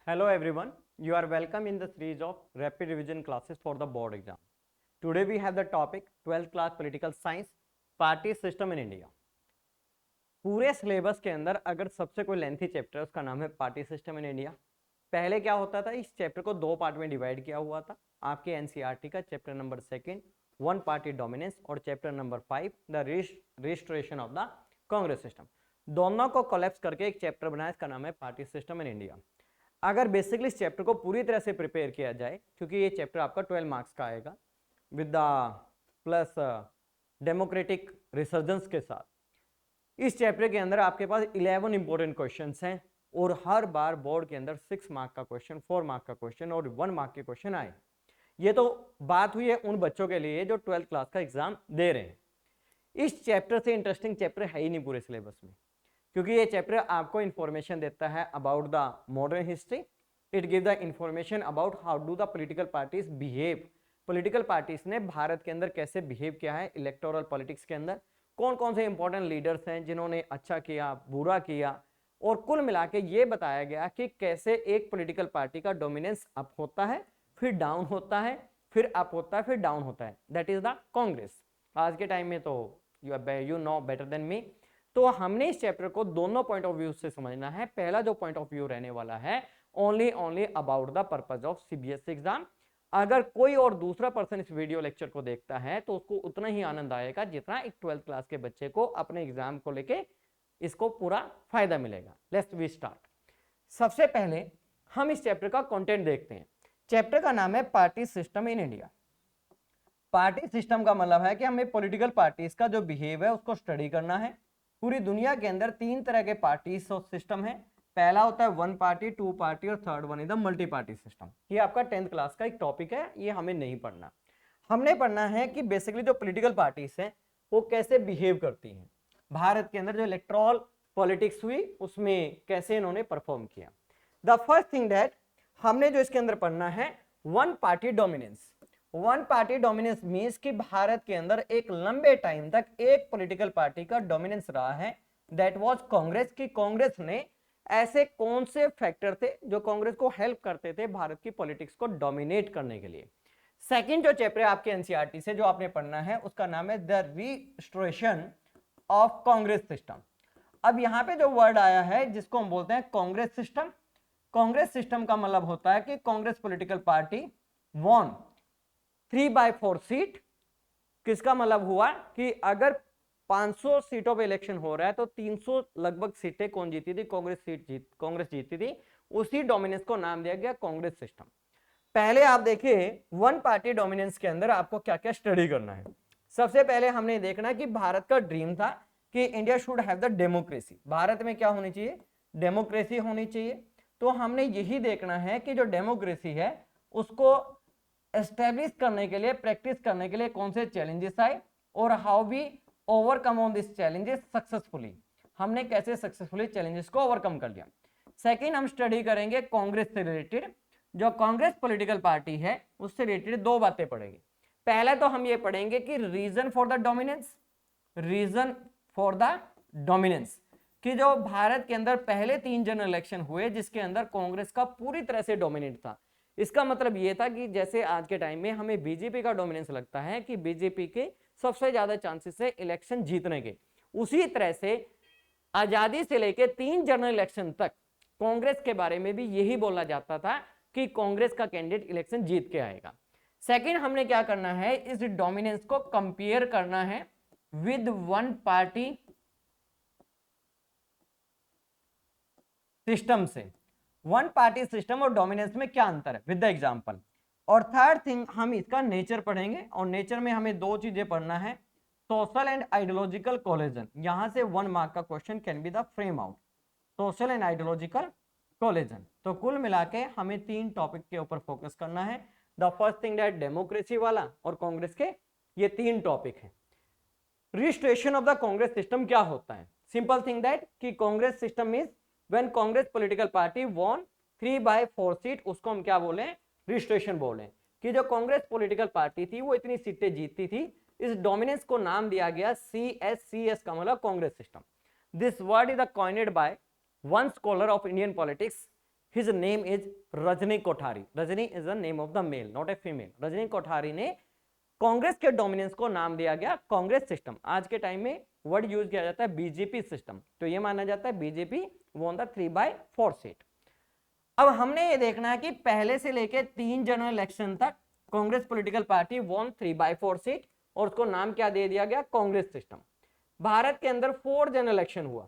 Hello everyone, you are welcome in the series of rapid revision classes for the board exam. Today we have the topic 12th class political science party system in India. पूरे syllabus के अंदर अगर सबसे कोई lengthy chapter है उसका नाम है पार्टी सिस्टम इन इंडिया। पहले क्या होता था, इस चैप्टर को दो पार्ट में डिवाइड किया हुआ था। आपके एनसीईआरटी का chapter number 2 one party dominance और chapter number 5 the registration of the Congress system, दोनों को कोलैप्स करके एक चैप्टर बनाया, इसका नाम है पार्टी सिस्टम इन इंडिया। अगर बेसिकली इस चैप्टर को पूरी तरह से प्रिपेयर किया जाए, क्योंकि ये चैप्टर आपका 12 मार्क्स का आएगा with the plus democratic resurgence के साथ, इस चैप्टर के अंदर आपके पास 11 इंपॉर्टेंट क्वेश्चंस हैं और हर बार बोर्ड के अंदर 6 मार्क का क्वेश्चन, 4 मार्क का क्वेश्चन और 1 मार्क के क्वेश्चन आए। ये तो बात हुई है उन बच्चों के लिए जो 12th क्लास का एग्जाम दे रहे हैं। इस चैप्टर से इंटरेस्टिंग चैप्टर है ही नहीं पूरे सिलेबस में, क्योंकि ये चैप्टर आपको इंफॉर्मेशन देता है about the modern history. It give the information about how do the political parties behave, political parties ने भारत के अंदर कैसे बिहेव किया है इलेक्टोरल पॉलिटिक्स के अंदर, कौन कौन से इंपॉर्टेंट लीडर्स हैं जिन्होंने अच्छा किया, बुरा किया, और कुल मिला के ये बताया गया कि कैसे एक पॉलिटिकल पार्टी का डोमिनेंस अप होता है, फिर डाउन होता है, फिर अप होता है, फिर डाउन होता है। That is the Congress. आज के टाइम में तो you know better than me. तो हमने इस चैप्टर को दोनों पॉइंट ऑफ व्यू से समझना है। पहला जो पॉइंट ऑफ व्यू रहने वाला है only about the purpose of CBSE exam. अगर कोई और दूसरा पर्सन इस वीडियो लेक्चर को देखता है तो उसको उतना ही आनंद आएगा जितना एक 12th क्लास के बच्चे को अपने एग्जाम को लेके इसको पूरा फायदा मिलेगा। Let's we start. सबसे पहले हम इस चैप्टर का कंटेंट देखते हैं। चैप्टर का नाम है party system in India. Party system का मतलब है कि हमें पॉलिटिकल पार्टीज का जो बिहेव है उसको स्टडी करना है। पूरी दुनिया के अंदर 3 तरह के पार्टीज और सिस्टम है। पहला होता है वन पार्टी, 2 पार्टी और third one is the multi party system. ये आपका 10th क्लास का एक टॉपिक है, ये हमें नहीं पढ़ना। हमने पढ़ना है कि बेसिकली जो पॉलिटिकल पार्टीज हैं वो कैसे बिहेव करती हैं, भारत के अंदर जो इलेक्टोरल पॉलिटिक्स हुई उसमें कैसे इन्होंने परफॉर्म किया। द फर्स्ट थिंग दैट हमने जो इसके अंदर पढ़ना है one party dominance. One party dominance means कि भारत के अंदर एक लंबे टाइम तक एक पॉलिटिकल पार्टी का डोमिनेंस रहा है, दैट वाज कांग्रेस। की कांग्रेस ने ऐसे कौन से फैक्टर थे जो कांग्रेस को हेल्प करते थे भारत की पॉलिटिक्स को डोमिनेट करने के लिए। सेकंड जो चैप्टर आपके एनसीईआरटी से जो आपने पढ़ना है उसका नाम है the registration of Congress system. अब यहां पे जो वर्ड आया है जिसको हम बोलते हैं कांग्रेस सिस्टम। कांग्रेस सिस्टम का मतलब होता है कि Congress political party won 3/4 seat. किसका मतलब हुआ कि अगर 500 सीटों पे इलेक्शन हो रहा है तो 300 लगभग सीटें कौन जीती थी, कांग्रेस जीती थी। उसी डोमिनेंस को नाम दिया गया कांग्रेस सिस्टम। पहले आप देखिए वन पार्टी डोमिनेंस के अंदर आपको क्या क्या स्टडी करना है। सबसे पहले हमने देखना कि भारत का ड्रीम था कि India should have the democracy. Bharat में क्या होनी चाहिए, डेमोक्रेसी होनी चाहिए। तो हमने यही देखना है कि जो डेमोक्रेसी है उसको एस्टेब्लिश करने के लिए, प्रैक्टिस करने के लिए कौन से चैलेंजेस आए और how we overcome on this challenges successfully. हमने कैसे सक्सेसफुली चैलेंजेस को ओवरकम कर लिया। सेकंड हम स्टडी करेंगे कांग्रेस से रिलेटेड। जो कांग्रेस पॉलिटिकल पार्टी है उससे रिलेटेड 2 बातें पढ़ेंगे। पहला तो हम ये पढ़ेंगे कि reason for the dominance, reason for the dominance, कि जो भारत के अंदर पहले 3 जनरल इलेक्शन हुए जिसके अंदर कांग्रेस का पूरी तरह से डोमिनेट था। इसका मतलब यह था कि जैसे आज के टाइम में हमें बीजेपी का डोमिनेंस लगता है कि बीजेपी के सबसे ज्यादा चांसेस है इलेक्शन जीतने के, उसी तरह से आजादी से लेकर 3 जनरल इलेक्शन तक कांग्रेस के बारे में भी यही बोला जाता था कि कांग्रेस का कैंडिडेट इलेक्शन जीत के आएगा। सेकंड हमने क्या करना है, इस डोमिनेंस को कंपेयर करना है विद वन पार्टी सिस्टम से। वन पार्टी सिस्टम और डोमिनेंस में क्या अंतर है विद द एग्जांपल। और थर्ड थिंग हम इसका नेचर पढ़ेंगे, और नेचर में हमें 2 चीजें पढ़ना है, सोशल एंड आइडियोलॉजिकल कोलिजन। यहां से 1 मार्क का question can be the frame out, social and ideological collision. तो कुल मिला के हमें 3 टॉपिक के ऊपर फोकस करना है। The first thing that democracy वाला और कांग्रेस के ये 3 टॉपिक है। Registration of the Congress system क्या होता है, सिंपल थिंग दैट कि Congress system is when Congress political party won 3/4 seat, उसको हम क्या बोले, रजिस्ट्रेशन बोले। कि जो कांग्रेस पॉलिटिकल पार्टी थी वो इतनी सीटें जीतती थी, इस डोमिनेंस को नाम दिया गया CS का मतलब Congress system. This word is coined by one scholar of Indian politics his name is Rajni Kothari. Rajni is the name of the male, not a female. Rajni Kothari ने कांग्रेस के डोमिनेंस को नाम दिया गया कांग्रेस सिस्टम। आज के टाइम में वर्ड यूज किया जाता है बीजेपी सिस्टम, तो ये माना जाता है बीजेपी वॉन द 3/4 सीट। अब हमने ये देखना है कि पहले से लेके 3 जनरल इलेक्शन तक Congress political party won 3/4 seat और उसको नाम क्या दे दिया गया, कांग्रेस सिस्टम। भारत के अंदर 4 जनरल इलेक्शन हुआ।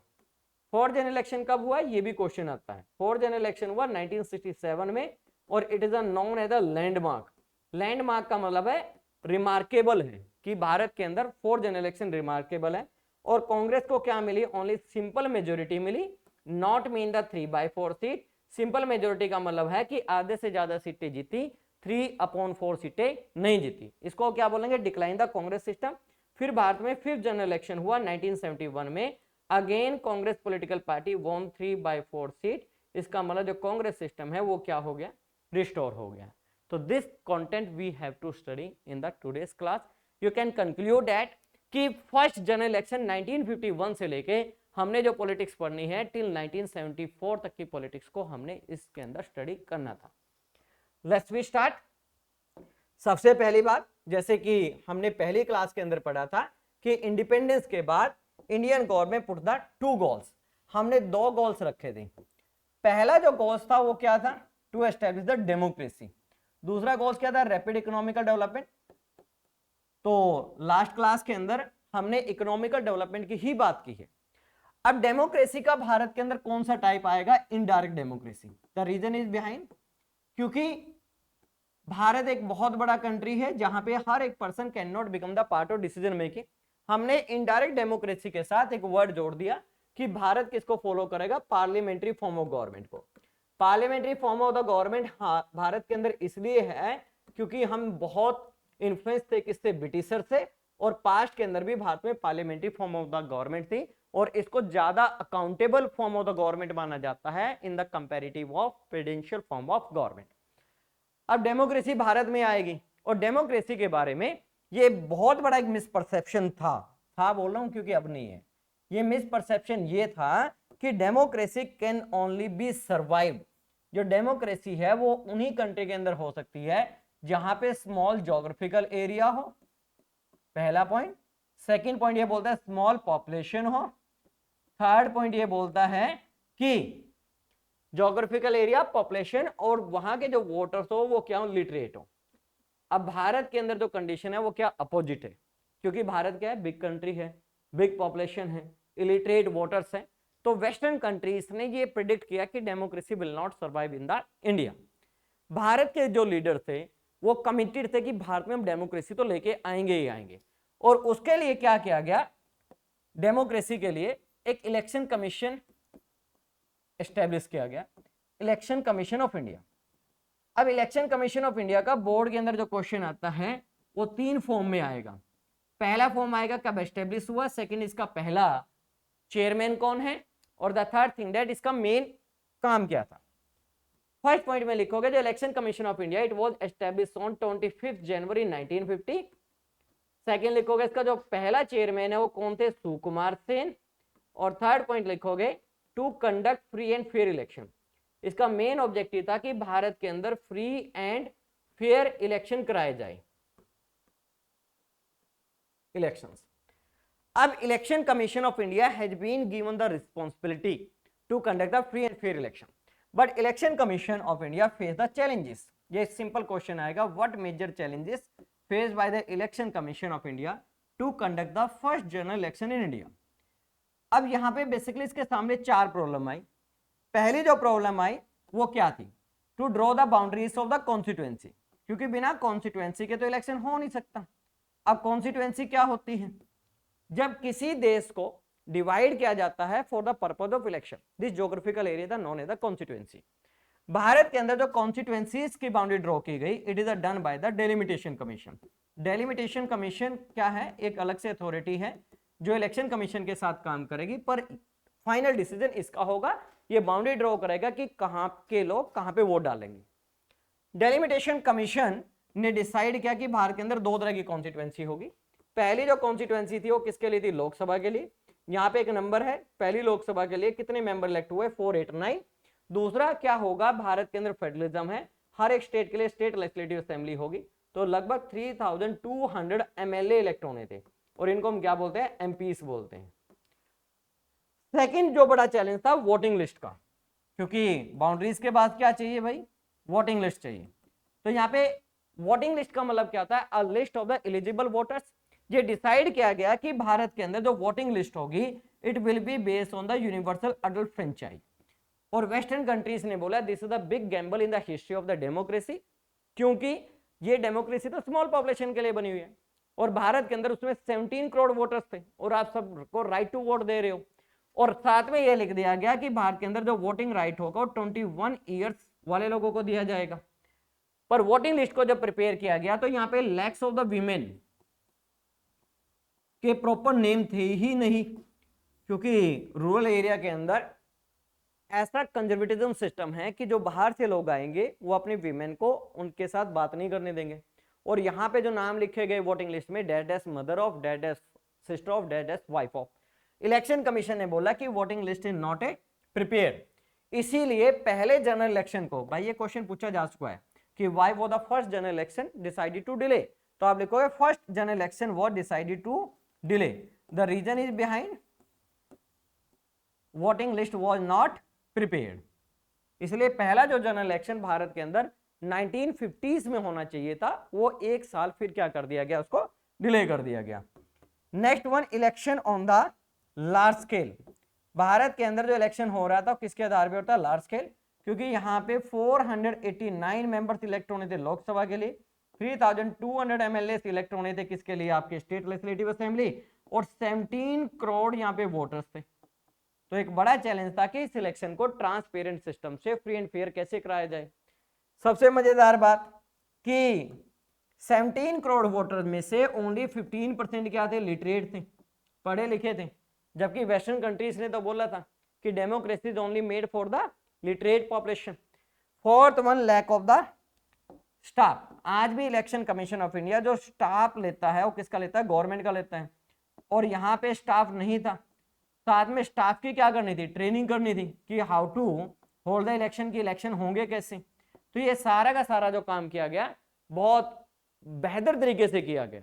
4 जनरल इलेक्शन कब हुआ, ये भी क्वेश्चन आता है। 4 जनरल इलेक्शन हुआ 1967 में और it is known as a landmark. Landmark का मतलब है रिमार्केबल है कि भारत के अंदर 4 जनरल इलेक्शन रिमार्केबल है। और कांग्रेस को क्या मिली, ओनली सिंपल मेजोरिटी मिली, not mean the 3/4 seat. Simple majority का मतलब है कि आधे से ज्यादा सीटें जीती, 3/4 सीटें नहीं जीती। इसको क्या बोलेंगे, डिक्लाइन द कांग्रेस सिस्टम। फिर भारत में 5th जनरल इलेक्शन हुआ 1971 में, again Congress political party won 3/4 seat. इसका मतलब जो कांग्रेस सिस्टम है वो क्या हो गया, रिस्टोर हो गया। तो this content we have to study in the today's class. You can conclude that कि फर्स्ट जनरल इलेक्शन 1951 से लेके हमने जो पॉलिटिक्स पढ़नी है टिल 1974 तक की पॉलिटिक्स को हमने इसके अंदर स्टडी करना था। Let's we start. सबसे पहली बात, जैसे कि हमने पहली क्लास के अंदर पढ़ा था कि इंडिपेंडेंस के बाद Indian government put the 2 goals. हमने 2 गोल्स रखे थे। पहला जो गोल्स था वो क्या था, टू एस्टेब्लिश द डेमोक्रेसी। दूसरा गोल्स क्या था, रैपिड इकोनॉमिकल डेवलपमेंट। तो लास्ट क्लास के अंदर हमने इकोनॉमिकल डेवलपमेंट की ही बात की है। अब डेमोक्रेसी का भारत के अंदर कौन सा टाइप आएगा, indirect democracy. The reason is behind, क्योंकि भारत एक बहुत बड़ा कंट्री है जहां पे हर एक person can not become the part of decision making. हमने इनडायरेक्ट डेमोक्रेसी के साथ एक वर्ड जोड़ दिया कि भारत किसको फॉलो करेगा, पार्लियामेंट्री फॉर्म ऑफ गवर्नमेंट को। Parliamentary form of the government Bharat के अंदर इसलिए है क्योंकि हम बहुत इन्फ्लुएंस थे किससे, ब्रिटिशर से। और पास्ट के अंदर भी भारत में parliamentary form of the government थी और इसको ज्यादा accountable form of the government माना जाता है in the comparative of presidential form of government. अब डेमोक्रेसी भारत में आएगी और डेमोक्रेसी के बारे में ये बहुत बड़ा एक मिसपरसेप्शन था बोल रहा हूं क्योंकि अब नहीं है। ये मिसपरसेप्शन ये था कि democracy can only be survived. जो डेमोक्रेसी है वो उन्हीं कंट्री के अंदर हो सकती है जहां पे स्मॉल ज्योग्राफिकल एरिया हो, पहला पॉइंट। सेकंड पॉइंट ये बोलता है स्मॉल पॉपुलेशन हो। थर्ड पॉइंट ये बोलता है कि ज्योग्राफिकल एरिया, पॉपुलेशन और वहां के जो वोटर्स हो वो क्या हो, लिटरेट हो। अब भारत के अंदर जो कंडीशन है वो क्या अपोजिट है, क्योंकि भारत क्या है, बिग कंट्री है, बिग पॉपुलेशन है, इलिटरेट वोटर्स है। तो वेस्टर्न कंट्रीज ने ये प्रिडिक्ट किया कि democracy will not survive in the India. Bharat के जो लीडर थे वो कमिटेड थे कि भारत में हम डेमोक्रेसी तो लेके आएंगे ही आएंगे। और उसके लिए क्या किया गया, डेमोक्रेसी के लिए एक इलेक्शन कमीशन एस्टेब्लिश किया गया, इलेक्शन कमीशन ऑफ इंडिया। अब इलेक्शन कमीशन ऑफ इंडिया का बोर्ड के अंदर जो क्वेश्चन आता है वो 3 फॉर्म में आएगा। पहला फॉर्म आएगा कब एस्टेब्लिश हुआ, सेकंड इसका पहला चेयरमैन कौन है, और द थर्ड थिंग दैट इसका मेन काम क्या था। फर्स्ट पॉइंट में लिखोगे जो election commission of India it was established on 25 January 1950। Second लिखोगे इसका जो पहला चेयरमैन है वो कौन थे, सुकुमार सेन। और थर्ड पॉइंट लिखोगे to conduct free and fair election. इसका मेन ऑब्जेक्टिव था कि भारत के अंदर फ्री एंड फेयर इलेक्शन कराए जाए, इलेक्शंस। अब election commission of India has been given the responsibility to conduct the free and fair election, but election commission of India face the challenges. ये simple question आएगा, what major challenges faced by the election commission of India to conduct the first general election in India. अब यहां पे basically इसके सामने 4 problem आई। पहली जो problem आई वो क्या थी, to draw the boundaries of the constituency, क्योंकि बिना कॉन्स्टिट्यूएंसी के तो इलेक्शन हो नहीं सकता। अब कॉन्स्टिट्यूएंसी क्या होती है, जब किसी देश को डिवाइड किया जाता है for the purpose of election, this geographical area the known as the constituency. Bharat के अंदर जो कॉन्स्टिट्यूएंसीज की बाउंड्री ड्रॉ की गई it is done by the delimitation commission. Delimitation commission क्या है, एक अलग से अथॉरिटी है जो इलेक्शन कमीशन के साथ काम करेगी, पर फाइनल डिसीजन इसका होगा, ये बाउंड्री ड्रॉ करेगा कि कहां के लोग कहां पे वोट डालेंगे। डेलिमिटेशन कमीशन ने डिसाइड किया कि भारत के अंदर 2 तरह की कॉन्स्टिट्यूएंसी होगी। पहली जो कॉन्स्टिट्यूएंसी थी वो किसके लिए थी, लोकसभा के लिए। यहाँ पे एक नंबर है, पहली लोकसभा के लिए कितने मेंबर इलेक्ट हुए, 489। दूसरा क्या होगा, भारत के अंदर फेडरलिज्म है, हर एक स्टेट के लिए स्टेट लेजिस्लेटिव असेंबली होगी, तो लगभग 3200 एमएलए इलेक्ट होने थे, और इनको हम क्या बोलते हैं, एमपीस बोलते हैं। सेकंड जो बड़ा चैलेंज था वोटिंग लिस्ट का, क्योंकि बाउंड्रीज के बाद क्या चाहिए भाई, वोटिंग लिस्ट चाहिए। तो यहाँ पे वोटिंग लिस्ट का मतलब क्या होता है, a list of the eligible voters. ये डिसाइड किया गया कि भारत के अंदर जो वोटिंग लिस्ट होगी it will be based on the universal adult franchise. और वेस्टर्न कंट्रीज ने बोला this is the big Gamble in the history of the democracy, क्योंकि ये डेमोक्रेसी तो स्मॉल पॉपुलेशन के लिए बनी हुई है, और भारत के अंदर उसमें 17 करोड़ वोटर्स थे, और आप सबको राइट टू वोट दे रहे हो। और साथ में ये लिख दिया गया कि भारत के अंदर जो वोटिंग राइट होगा वो 21 ईयर्स वाले लोगों को दिया जाएगा। पर वोटिंग लिस्ट को जब प्रिपेयर किया गया तो यहाँ पे लैक्स ऑफ द वीमेन के प्रॉपर नेम थे ही नहीं, क्योंकि रूरल एरिया के अंदर ऐसा कंजर्वेटिज्म सिस्टम है कि जो बाहर से लोग आएंगे वो अपनी वीमेन को उनके साथ बात नहीं करने देंगे। और यहाँ पे जो नाम लिखे गए वोटिंग लिस्ट में, dead as mother of, dead as sister of, dead as wife of. Election commission ने बोला कि voting list is not a prepare, इसीलिए पहले जनरल इलेक्शन को, भाई ये क्वेश्चन पूछा जा चुका है कि why was the first general election decided to delay, तो आप लिखोगे first general election was decided to delay, the reason is behind voting list was not prepared. इसलिए पहला जो जनरल इलेक्शन भारत के अंदर 1950s में होना चाहिए था वो एक साल फिर क्या कर दिया गया, उसको डिले कर दिया गया। Next one, election on the large scale. Bharat के अंदर जो इलेक्शन हो रहा था किसके आधार पर होता है, लार्ज स्केल, क्योंकि यहाँ पे 489 मेंबर्स इलेक्ट होने थे लोकसभा के लिए, 3200 एमएलए इलेक्ट होने थे किसके लिए, आपके स्टेट लेजिस्लेटिव असेंबली, और 17 करोड़ यहाँ पे वोटर्स थे। तो एक बड़ा चैलेंज था कि इस इलेक्शन को ट्रांसपेरेंट सिस्टम से फ्री एंड फेयर कैसे कराया जाए। सबसे मजेदार बात कि 17 करोड़ वोटर में से ओनली 15% क्या थे, लिटरेट थे, पढ़े लिखे थे, जबकि वेस्टर्न कंट्रीज ने तो बोला था कि democracy is only made for the literate population. Fourth one, lack of the staff. आज भी इलेक्शन कमीशन ऑफ इंडिया जो स्टाफ लेता है वो किसका लेता है, गवर्नमेंट का लेता है, और यहाँ पे स्टाफ नहीं था। साथ में स्टाफ की क्या करनी थी, ट्रेनिंग करनी थी कि how to hold the election, की इलेक्शन होंगे कैसे। तो ये सारा का सारा जो काम किया गया बहुत बेहतर तरीके से किया गया,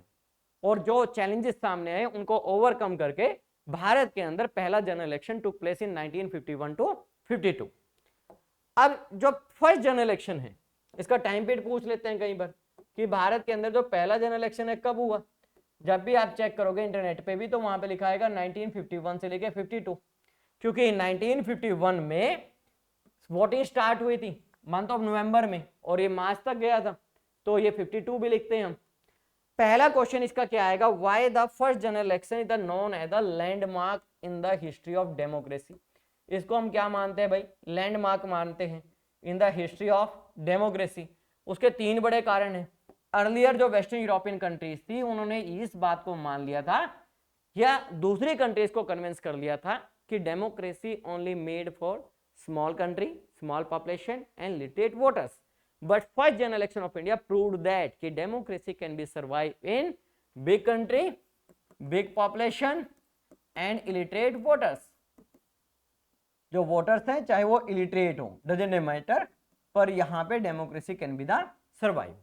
और जो चैलेंजेस सामने आए उनको ओवरकम करके भारत के अंदर पहला general election took place in 1951 to 52। अब जो फर्स्ट जनरल इलेक्शन है इसका टाइम पीरियड पूछ लेते हैं कई बार कि भारत के अंदर जो पहला जनरल इलेक्शन है कब हुआ। जब भी आप चेक करोगे इंटरनेट पे भी तो वहां पे लिखा आएगा 1951 से लेके 52, क्योंकि 1951 में वोटिंग स्टार्ट हुई थी मंथ ऑफ नवंबर में और ये मार्च तक गया था, तो ये 52 भी लिखते हैं हम। पहला क्वेश्चन इसका क्या आएगा, why the first general election is the known as the landmark in the history of democracy. इसको हम क्या मानते हैं भाई, लैंडमार्क मानते हैं in the history of democracy. उसके तीन बड़े कारण हैं। अर्लियर जो वेस्टर्न यूरोपियन कंट्रीज थी उन्होंने इस बात को मान लिया था या दूसरी कंट्रीज को कन्विंस कर लिया था कि democracy only made for small country, small population and literate voters. But first general election of India proved that कि democracy can be survive in big country, big population and illiterate voters. जो voters हैं चाहे वो illiterate हो, doesn't matter, पर यहां पे democracy can be the survive.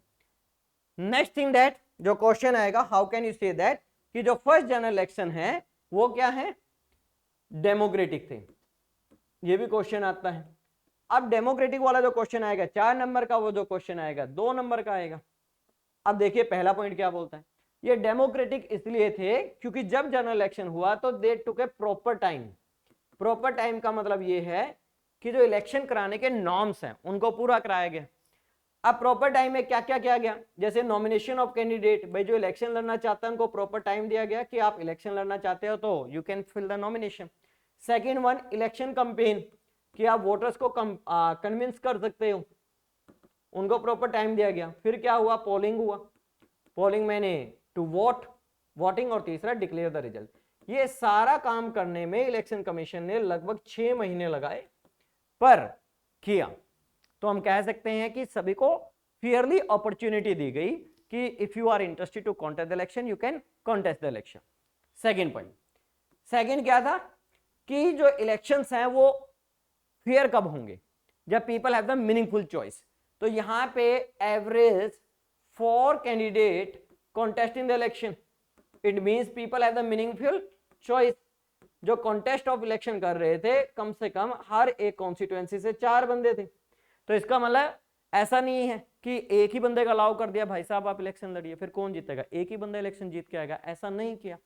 Next thing that जो क्वेश्चन आएगा, how can you say that कि जो फर्स्ट जनरल इलेक्शन है वो क्या है, डेमोक्रेटिक थे। ये भी क्वेश्चन आता है। अब डेमोक्रेटिक वाला जो क्वेश्चन आएगा 4 नंबर का, वो जो क्वेश्चन आएगा 2 नंबर का आएगा। अब देखिए पहला पॉइंट क्या बोलता है, ये डेमोक्रेटिक इसलिए थे क्योंकि जब जनरल इलेक्शन हुआ तो दे टुक ए प्रॉपर टाइम। प्रॉपर टाइम का मतलब ये है कि जो इलेक्शन कराने के नॉर्म्स हैं उनको पूरा कराया गया। अब प्रॉपर टाइम में क्या क्या किया गया, जैसे नॉमिनेशन ऑफ कैंडिडेट, भाई जो इलेक्शन लड़ना चाहता है उनको प्रॉपर टाइम दिया गया कि आप इलेक्शन लड़ना चाहते हो तो you can fill the nomination. Second one, election campaign, कि आप वोटर्स को कन्विंस कर सकते हो, उनको प्रॉपर टाइम दिया गया। फिर क्या हुआ, पोलिंग हुआ, पोलिंग मैंने टू वोट, वोटिंग, और तीसरा डिक्लेयर द रिजल्ट। ये सारा काम करने में इलेक्शन कमीशन ने लगभग 6 महीने लगाए, पर किया। तो हम कह सकते हैं कि सभी को फेयरली अपॉर्चुनिटी दी गई कि if you are interested to contest the election you can contest the election. Second point, second क्या था कि जो इलेक्शंस हैं वो फेयर कब होंगे, जब people have the meaningful choice. तो यहाँ पे average 4 candidate contesting the election, it means people have the meaningful choice. जो कॉन्टेस्ट ऑफ इलेक्शन कर रहे थे कम से कम हर एक कॉन्स्टिट्यूएंसी से 4 बंदे थे। तो इसका मतलब ऐसा नहीं है कि एक ही बंदे का अलाउ कर दिया, भाई साहब आप इलेक्शन लड़िए, फिर कौन जीतेगा, एक ही बंदा इलेक्शन जीत के आएगा, ऐसा नहीं किया।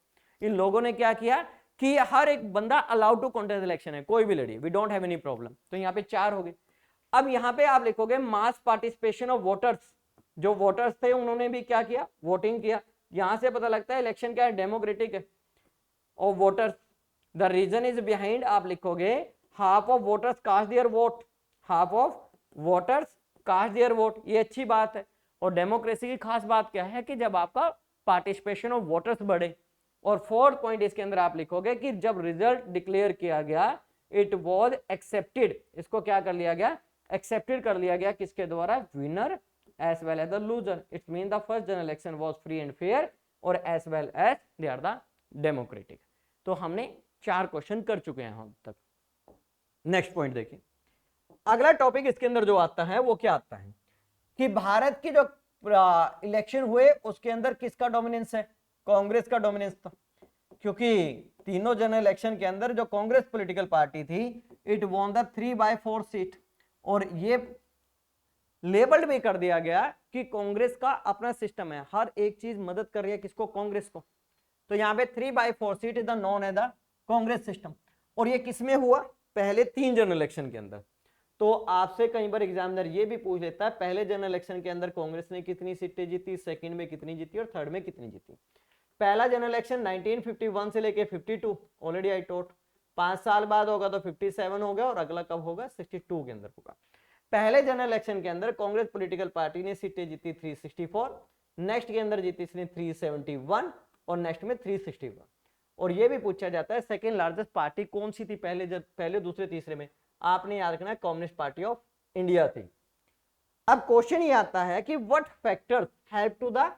इन लोगों ने क्या किया कि हर एक बंदा अलाउड टू कॉन्टेस्ट इलेक्शन है, कोई भी लड़िए, we don't have any problem. तो यहाँ पे 4 हो गए। अब यहाँ पे आप लिखोगे मास पार्टिसिपेशन ऑफ वोटर्स, जो वोटर्स थे उन्होंने भी क्या किया, वोटिंग किया। यहां से पता लगता है इलेक्शन क्या है, डेमोक्रेटिक है of voters. The reason is behind, आप लिखोगे half of voters cast their vote, half of voters cast their vote, ये अच्छी बात है। और डेमोक्रेसी की खास बात क्या है कि जब आपका पार्टिसिपेशन ऑफ वोटर्स बढ़े। और 4th पॉइंट इसके अंदर आप लिखोगे कि जब रिजल्ट डिक्लेयर किया गया इट वॉज एक्सेप्टेड, इसको क्या कर लिया गया, एक्सेप्टेड कर लिया गया, किसके द्वारा, winner as well as the loser. It's mean the first general election was free and fair और as well as they are the democratic. तो हमने 4 क्वेश्चन कर चुके हैं हम तक। नेक्स्ट पॉइंट देखिए, अगला टॉपिक इसके अंदर जो आता है वो क्या आता है कि भारत की जो इलेक्शन हुए उसके अंदर किसका डोमिनेंस है, कांग्रेस का डोमिनेंस था। क्योंकि तीनों जनरल इलेक्शन के अंदर जो कांग्रेस पॉलिटिकल पार्टी थी इट वॉन द 3/4 सीट। और ये लेबल्ड भी कर दिया गया कि कांग्रेस का अपना सिस्टम है, हर एक चीज मदद कर रही है किसको, कांग्रेस को। तो यहाँ पे 3/4 seat is the known as the Congress system. और ये किसमें हुआ, पहले 3 जनरल इलेक्शन के अंदर। तो आपसे कई बार एग्जामिनर ये भी पूछ लेता है पहले जनरल इलेक्शन के अंदर कांग्रेस ने कितनी सीटें जीती, सेकंड में कितनी जीती और थर्ड में कितनी जीती। पहला जनरल इलेक्शन 1951 से लेके 52, ऑलरेडी आई टोट। 5 साल बाद होगा तो 57 हो गया और अगला कब होगा, 62 के अंदर होगा। पहले जनरल इलेक्शन के अंदर कांग्रेस पॉलिटिकल पार्टी ने सीटें जीती 364, नेक्स्ट के अंदर जीती इसने 371 और नेक्स्ट में 361। और ये भी पूछा जाता है सेकेंड लार्जेस्ट पार्टी कौन सी थी पहले दूसरे तीसरे में, आपने याद रखना है कम्युनिस्ट पार्टी ऑफ इंडिया थी। अब क्वेश्चन ये आता है कि what factors help to the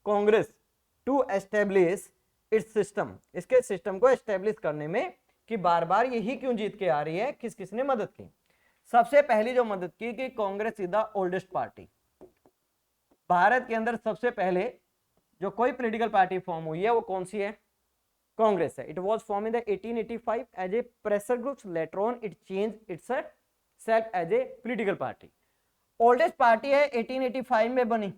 Congress to establish its system, इसके सिस्टम को एस्टेब्लिश करने में कि बार बार यही क्यों जीत के आ रही है, किस किसने मदद की। सबसे पहली जो मदद की कि Congress is the oldest party. Bharat के अंदर सबसे पहले जो कोई पॉलिटिकल पार्टी फॉर्म हुई है वो कौन सी है, कांग्रेस है। It was form in the 1885 as a pressure group, later on it change its self as a political party. Oldest party है, 1885 में बनी।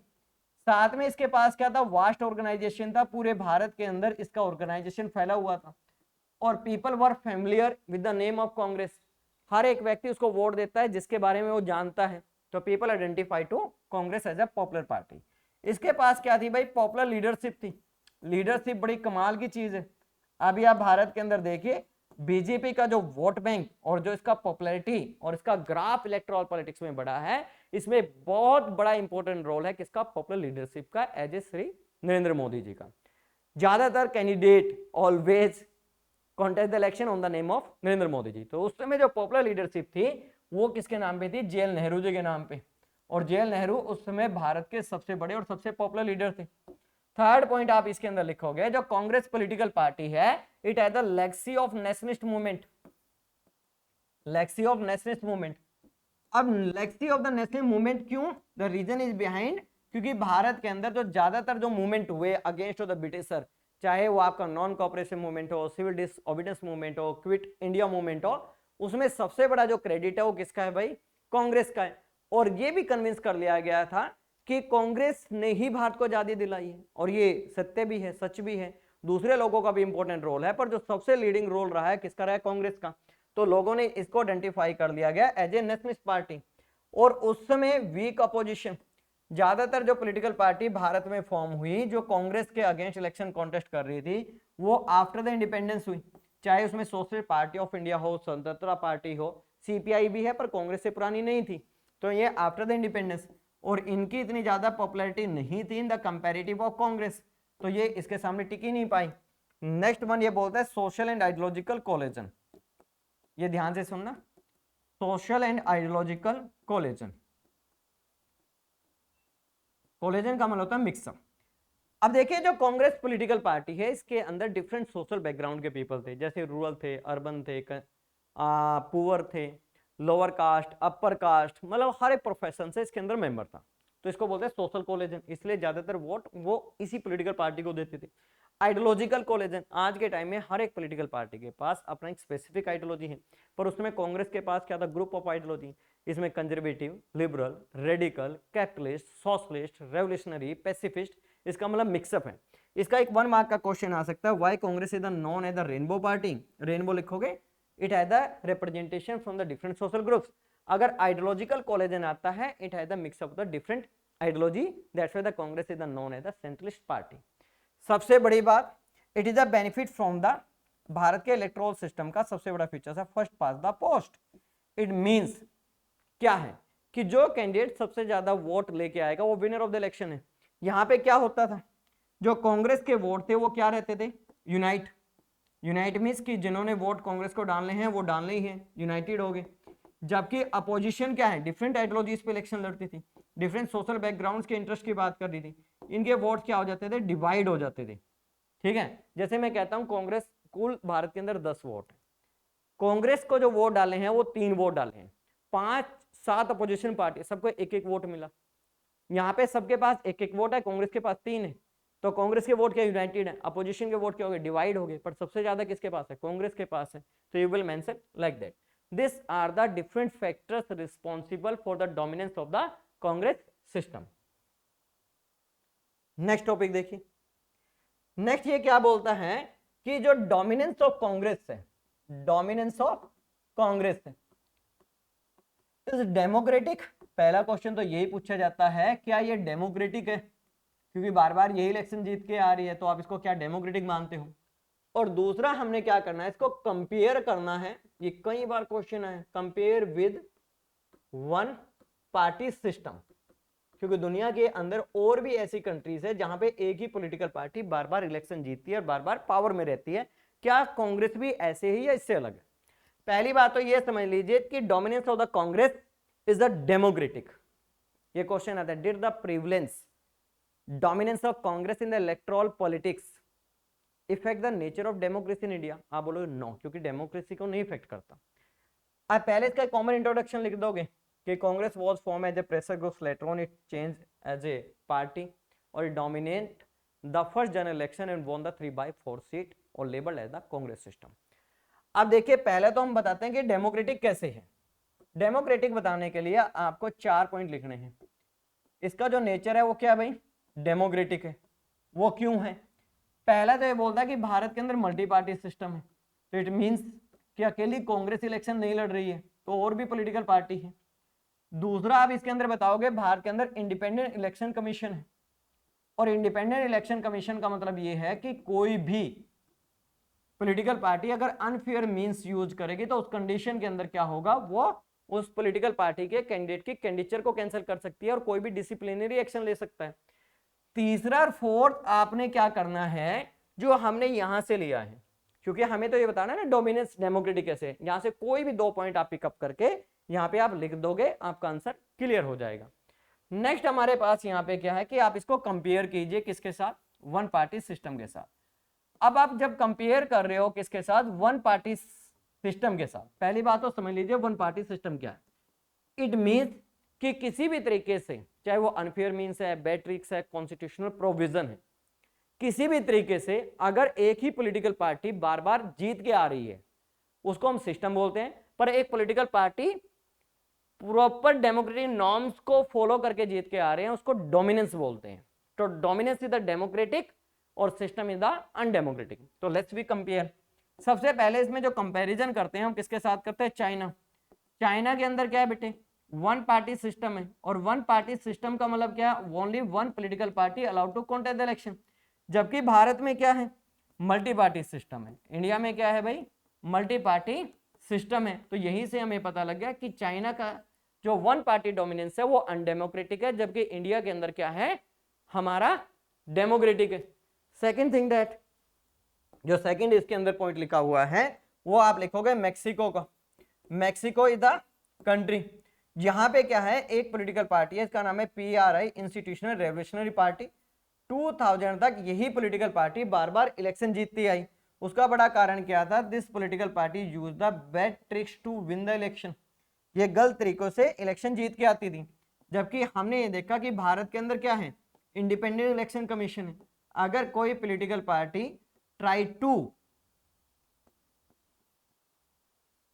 साथ में इसके पास क्या था, वास्ट ऑर्गेनाइजेशन था, पूरे भारत के अंदर इसका ऑर्गेनाइजेशन फैला हुआ था। और people were familiar with the name of Congress, हर एक व्यक्ति उसको वोट देता है जिसके बारे में वो जानता है। तो people identify to Congress as a popular party. इसके पास क्या थी भाई, पॉपुलर लीडरशिप थी। लीडरशिप बड़ी कमाल की चीज है। अभी आप भारत के अंदर देखिए बीजेपी का जो वोट बैंक और जो इसका पॉपुलैरिटी और इसका ग्राफ इलेक्टोरल पॉलिटिक्स में बढ़ा है, इसमें बहुत बड़ा इंपॉर्टेंट रोल है किसका, पॉपुलर लीडरशिप का, एज ए श्री नरेंद्र मोदी जी का। ज्यादातर candidate always contest the election on the name of Narendra Modi ji. तो उस समय जो पॉपुलर लीडरशिप थी वो किसके नाम पे थी, जेएल नेहरू जी के नाम पे। और जेएल नेहरू उस समय भारत के सबसे बड़े और सबसे पॉपुलर लीडर थे। थर्ड पॉइंट आप इसके अंदर लिखोगे, जो कांग्रेस पॉलिटिकल पार्टी है it has the legacy of nationalist movement, legacy of nationalist movement. अब legacy of the national movement क्यों, द रीजन इज बिहाइंड, क्योंकि भारत के अंदर जो ज्यादातर जो मूवमेंट हुए अगेंस्ट द ब्रिटिशर, चाहे वो आपका नॉन कॉपरेशन मूवमेंट हो, सिविल डिसओबीडियंस मूवमेंट हो, क्विट इंडिया मूवमेंट हो, उसमें सबसे बड़ा जो क्रेडिट है वो किसका है भाई, कांग्रेस का है। और ये भी कन्विंस कर लिया गया था कि कांग्रेस ने ही भारत को आजादी दिलाई है। और ये सत्य भी है, सच भी है। दूसरे लोगों का भी इंपॉर्टेंट रोल है, पर जो सबसे लीडिंग रोल रहा है किसका रहा है, कांग्रेस का। तो लोगों ने इसको आइडेंटिफाई कर लिया गया एज ए नेशनलिस्ट पार्टी। और उस समय वीक अपोजिशन, ज्यादातर जो पॉलिटिकल पार्टी भारत में फॉर्म हुई जो कांग्रेस के अगेंस्ट इलेक्शन कॉन्टेस्ट कर रही थी, वो आफ्टर द इंडिपेंडेंस हुई। चाहे उसमें सोशलिस्ट पार्टी ऑफ इंडिया हो, स्वतंत्रता पार्टी हो, सीपीआई भी है पर कांग्रेस से पुरानी नहीं थी। तो ये आफ्टर द इंडिपेंडेंस, और इनकी इतनी ज्यादा पॉपुलैरिटी नहीं थी in the comparative of Congress, तो ये इसके सामने टिकी नहीं पाई। नेक्स्ट वन ये बोलता है सोशल एंड आइडियोलॉजिकल कोलिजन। ये ध्यान से सुनना, social and ideological collision. Collision का मतलब होता है मिक्सअप। अब देखिए जो कांग्रेस पॉलिटिकल पार्टी है इसके अंदर डिफरेंट सोशल बैकग्राउंड के पीपल थे, जैसे रूरल थे, अर्बन थे, पुअर थे, लोअर कास्ट, अपर कास्ट, मतलब हर एक प्रोफेशन से इसके अंदर मेंबर था। तो इसको बोलते हैं सोशल कोलेजन, इसलिए ज्यादातर वोट वो इसी पॉलिटिकल पार्टी को देते थे। आइडियोलॉजिकल कोलेजन, आज के टाइम में हर एक पॉलिटिकल पार्टी के पास अपना एक स्पेसिफिक आइडियोलॉजी है, पर उसमें कांग्रेस के पास क्या था, ग्रुप ऑफ आइडियोलॉजी। इसमें conservative, liberal, radical, capitalist, socialist, revolutionary, pacifist, इसका मतलब मिक्सअप है। इसका एक 1 मार्क का क्वेश्चन आ सकता है, why Congress is known as the rainbow party. Rainbow लिखोगे, it has the representation from the different social groups. अगर आइडियोलॉजिकल कोलेजन आता है, it has the mix of the different ideology, that's why the Congress is the known as the centrist party. सबसे बड़ी बात, it is a benefit from the, Bharat के electoral system का सबसे बड़ा फीचर है first past the post. It means क्या है कि जो कैंडिडेट सबसे ज्यादा वोट लेके आएगा वो विनर ऑफ द इलेक्शन है। यहां पे क्या होता था, जो कांग्रेस के वोट थे वो क्या रहते थे, यूनाइट। यूनाइट मींस कि जिन्होंने वोट कांग्रेस को डालने हैं वो डालने ही हैं, यूनाइटेड हो गए। जबकि अपोजिशन क्या है, डिफरेंट आइडियोलॉजीज पे इलेक्शन लड़ती थी, डिफरेंट सोशल बैकग्राउंड्स के इंटरेस्ट की बात कर रही थी, इनके वोट क्या हो जाते थे, डिवाइड हो जाते थे। ठीक है, जैसे मैं कहता हूं कांग्रेस कुल भारत के अंदर 10 वोट है, कांग्रेस को जो वोट डाले हैं वो 3 वोट डाले हैं, 5-7 अपोजिशन पार्टी, सबको एक एक वोट मिला। यहाँ पे सबके पास एक एक वोट है, कांग्रेस के पास 3 है, तो कांग्रेस के वोट क्या यूनाइटेड है, अपोजिशन के वोट क्या हो गए, डिवाइड हो गए, पर सबसे ज्यादा किसके पास है, कांग्रेस के पास है। तो you will mention like that, this are the different factors responsible for the dominance of the Congress system. Next topic देखिए, नेक्स्ट ये क्या बोलता है कि जो डोमिनेंस ऑफ कांग्रेस है, डोमिनेंस ऑफ कांग्रेस है इज डेमोक्रेटिक। पहला क्वेश्चन तो यही पूछा जाता है, क्या ये डेमोक्रेटिक है, क्योंकि बार बार यही इलेक्शन जीत के आ रही है, तो आप इसको क्या डेमोक्रेटिक मानते हो। और दूसरा हमने क्या करना है, इसको कंपेयर करना है, ये कई बार क्वेश्चन है, compare with one party system, क्योंकि दुनिया के अंदर और भी ऐसी कंट्रीज है जहां पे एक ही पॉलिटिकल पार्टी बार बार इलेक्शन जीतती है और बार बार पावर में रहती है। क्या कांग्रेस भी ऐसे ही या इससे अलग है। पहली बात तो ये समझ लीजिए कि dominance of the Congress is the democratic. ये क्वेश्चन आता है, did the prevalence dominance of Congress in the electoral politics effect the nature of democracy in India. आप बोलोगे नो, क्योंकि डेमोक्रेसी को नहीं इफेक्ट करता। आप पहले इसका कॉमन इंट्रोडक्शन लिख दोगे कि Congress was form as a pressure group, later on it change as a party और it dominate the first general election and won the 3/4 seat और labelled as the Congress system. अब देखिए, पहले तो हम बताते हैं कि डेमोक्रेटिक कैसे है। डेमोक्रेटिक बताने के लिए आपको 4 पॉइंट लिखने हैं। इसका जो नेचर है वो क्या है भाई, डेमोक्रेटिक है। वो क्यों है, पहला तो ये बोलता है कि भारत के अंदर मल्टी पार्टी सिस्टम है, तो इट मींस कि अकेली कांग्रेस इलेक्शन नहीं लड़ रही है, तो और भी पॉलिटिकल पार्टी है। दूसरा, आप इसके अंदर बताओगे भारत के अंदर इंडिपेंडेंट इलेक्शन कमीशन है, और इंडिपेंडेंट इलेक्शन कमीशन का मतलब ये है कि कोई भी पॉलिटिकल पार्टी अगर अनफेयर मींस यूज करेगी तो उस कंडीशन के अंदर क्या होगा, वो उस पॉलिटिकल पार्टी के कैंडिडेट की कैंडिडेचर को कैंसिल कर सकती है और कोई भी डिसिप्लिनरी एक्शन ले सकता है। तीसरा और फोर्थ आपने क्या करना है, जो हमने यहां से लिया है, क्योंकि हमें तो ये बताना है ना डोमिनेंस डेमोक्रेटिक कैसे, यहां से कोई भी 2 पॉइंट आप पिकअप करके यहां पे आप लिख दोगे, आपका आंसर क्लियर हो जाएगा। नेक्स्ट हमारे पास यहाँ पे क्या है कि आप इसको कंपेयर कीजिए किसके साथ, वन पार्टी सिस्टम के साथ। अब आप जब कंपेयर कर रहे हो किसके साथ, वन पार्टी सिस्टम के साथ, पहली बात तो समझ लीजिए वन पार्टी सिस्टम क्या है। इट मींस कि किसी भी तरीके से, चाहे वो अनफेयर मींस है, बैड ट्रिक्स है, कॉन्स्टिट्यूशनल प्रोविजन है, किसी भी तरीके से अगर एक ही पॉलिटिकल पार्टी बार बार जीत के आ रही है उसको हम सिस्टम बोलते हैं। पर एक political party proper democratic norms को फॉलो करके जीत के आ रहे हैं उसको डोमिनेंस बोलते हैं। तो डोमिनेंस इज द डेमोक्रेटिक और सिस्टम इज द अनडेमोक्रेटिक। तो लेट्स बी कंपेयर। सबसे पहले इसमें जो कंपैरिजन करते हैं हम किसके साथ करते हैं, चाइना। चाइना के अंदर क्या है बेटे, वन पार्टी सिस्टम है, और वन पार्टी सिस्टम का मतलब क्या है, only one political party allowed to contest the election. जबकि भारत में क्या है, मल्टी पार्टी सिस्टम है। इंडिया में क्या है भाई, मल्टी पार्टी सिस्टम है। तो यहीं से हमें पता लग गया कि चाइना का जो वन पार्टी डोमिनेंस है वो अनडेमोक्रेटिक है, जबकि इंडिया के अंदर क्या है, हमारा डेमोक्रेटिक है। सेकेंड थिंग दैट, जो सेकेंड इसके अंदर पॉइंट लिखा हुआ है वो आप लिखोगे मैक्सिको का। मैक्सिको इज द कंट्री, यहां पे क्या है, एक पॉलिटिकल पार्टी है, इसका नाम है PRI, इंस्टीट्यूशनल रेवोल्यूशनरी पार्टी। 2000 तक यही पॉलिटिकल पार्टी बार बार इलेक्शन जीतती आई। उसका बड़ा कारण क्या था, this political party use the bad tricks to win the election. ये गलत तरीकों से इलेक्शन जीत के आती थी। जबकि हमने ये देखा कि भारत के अंदर क्या है, इंडिपेंडेंट इलेक्शन कमीशन है। अगर कोई political party try to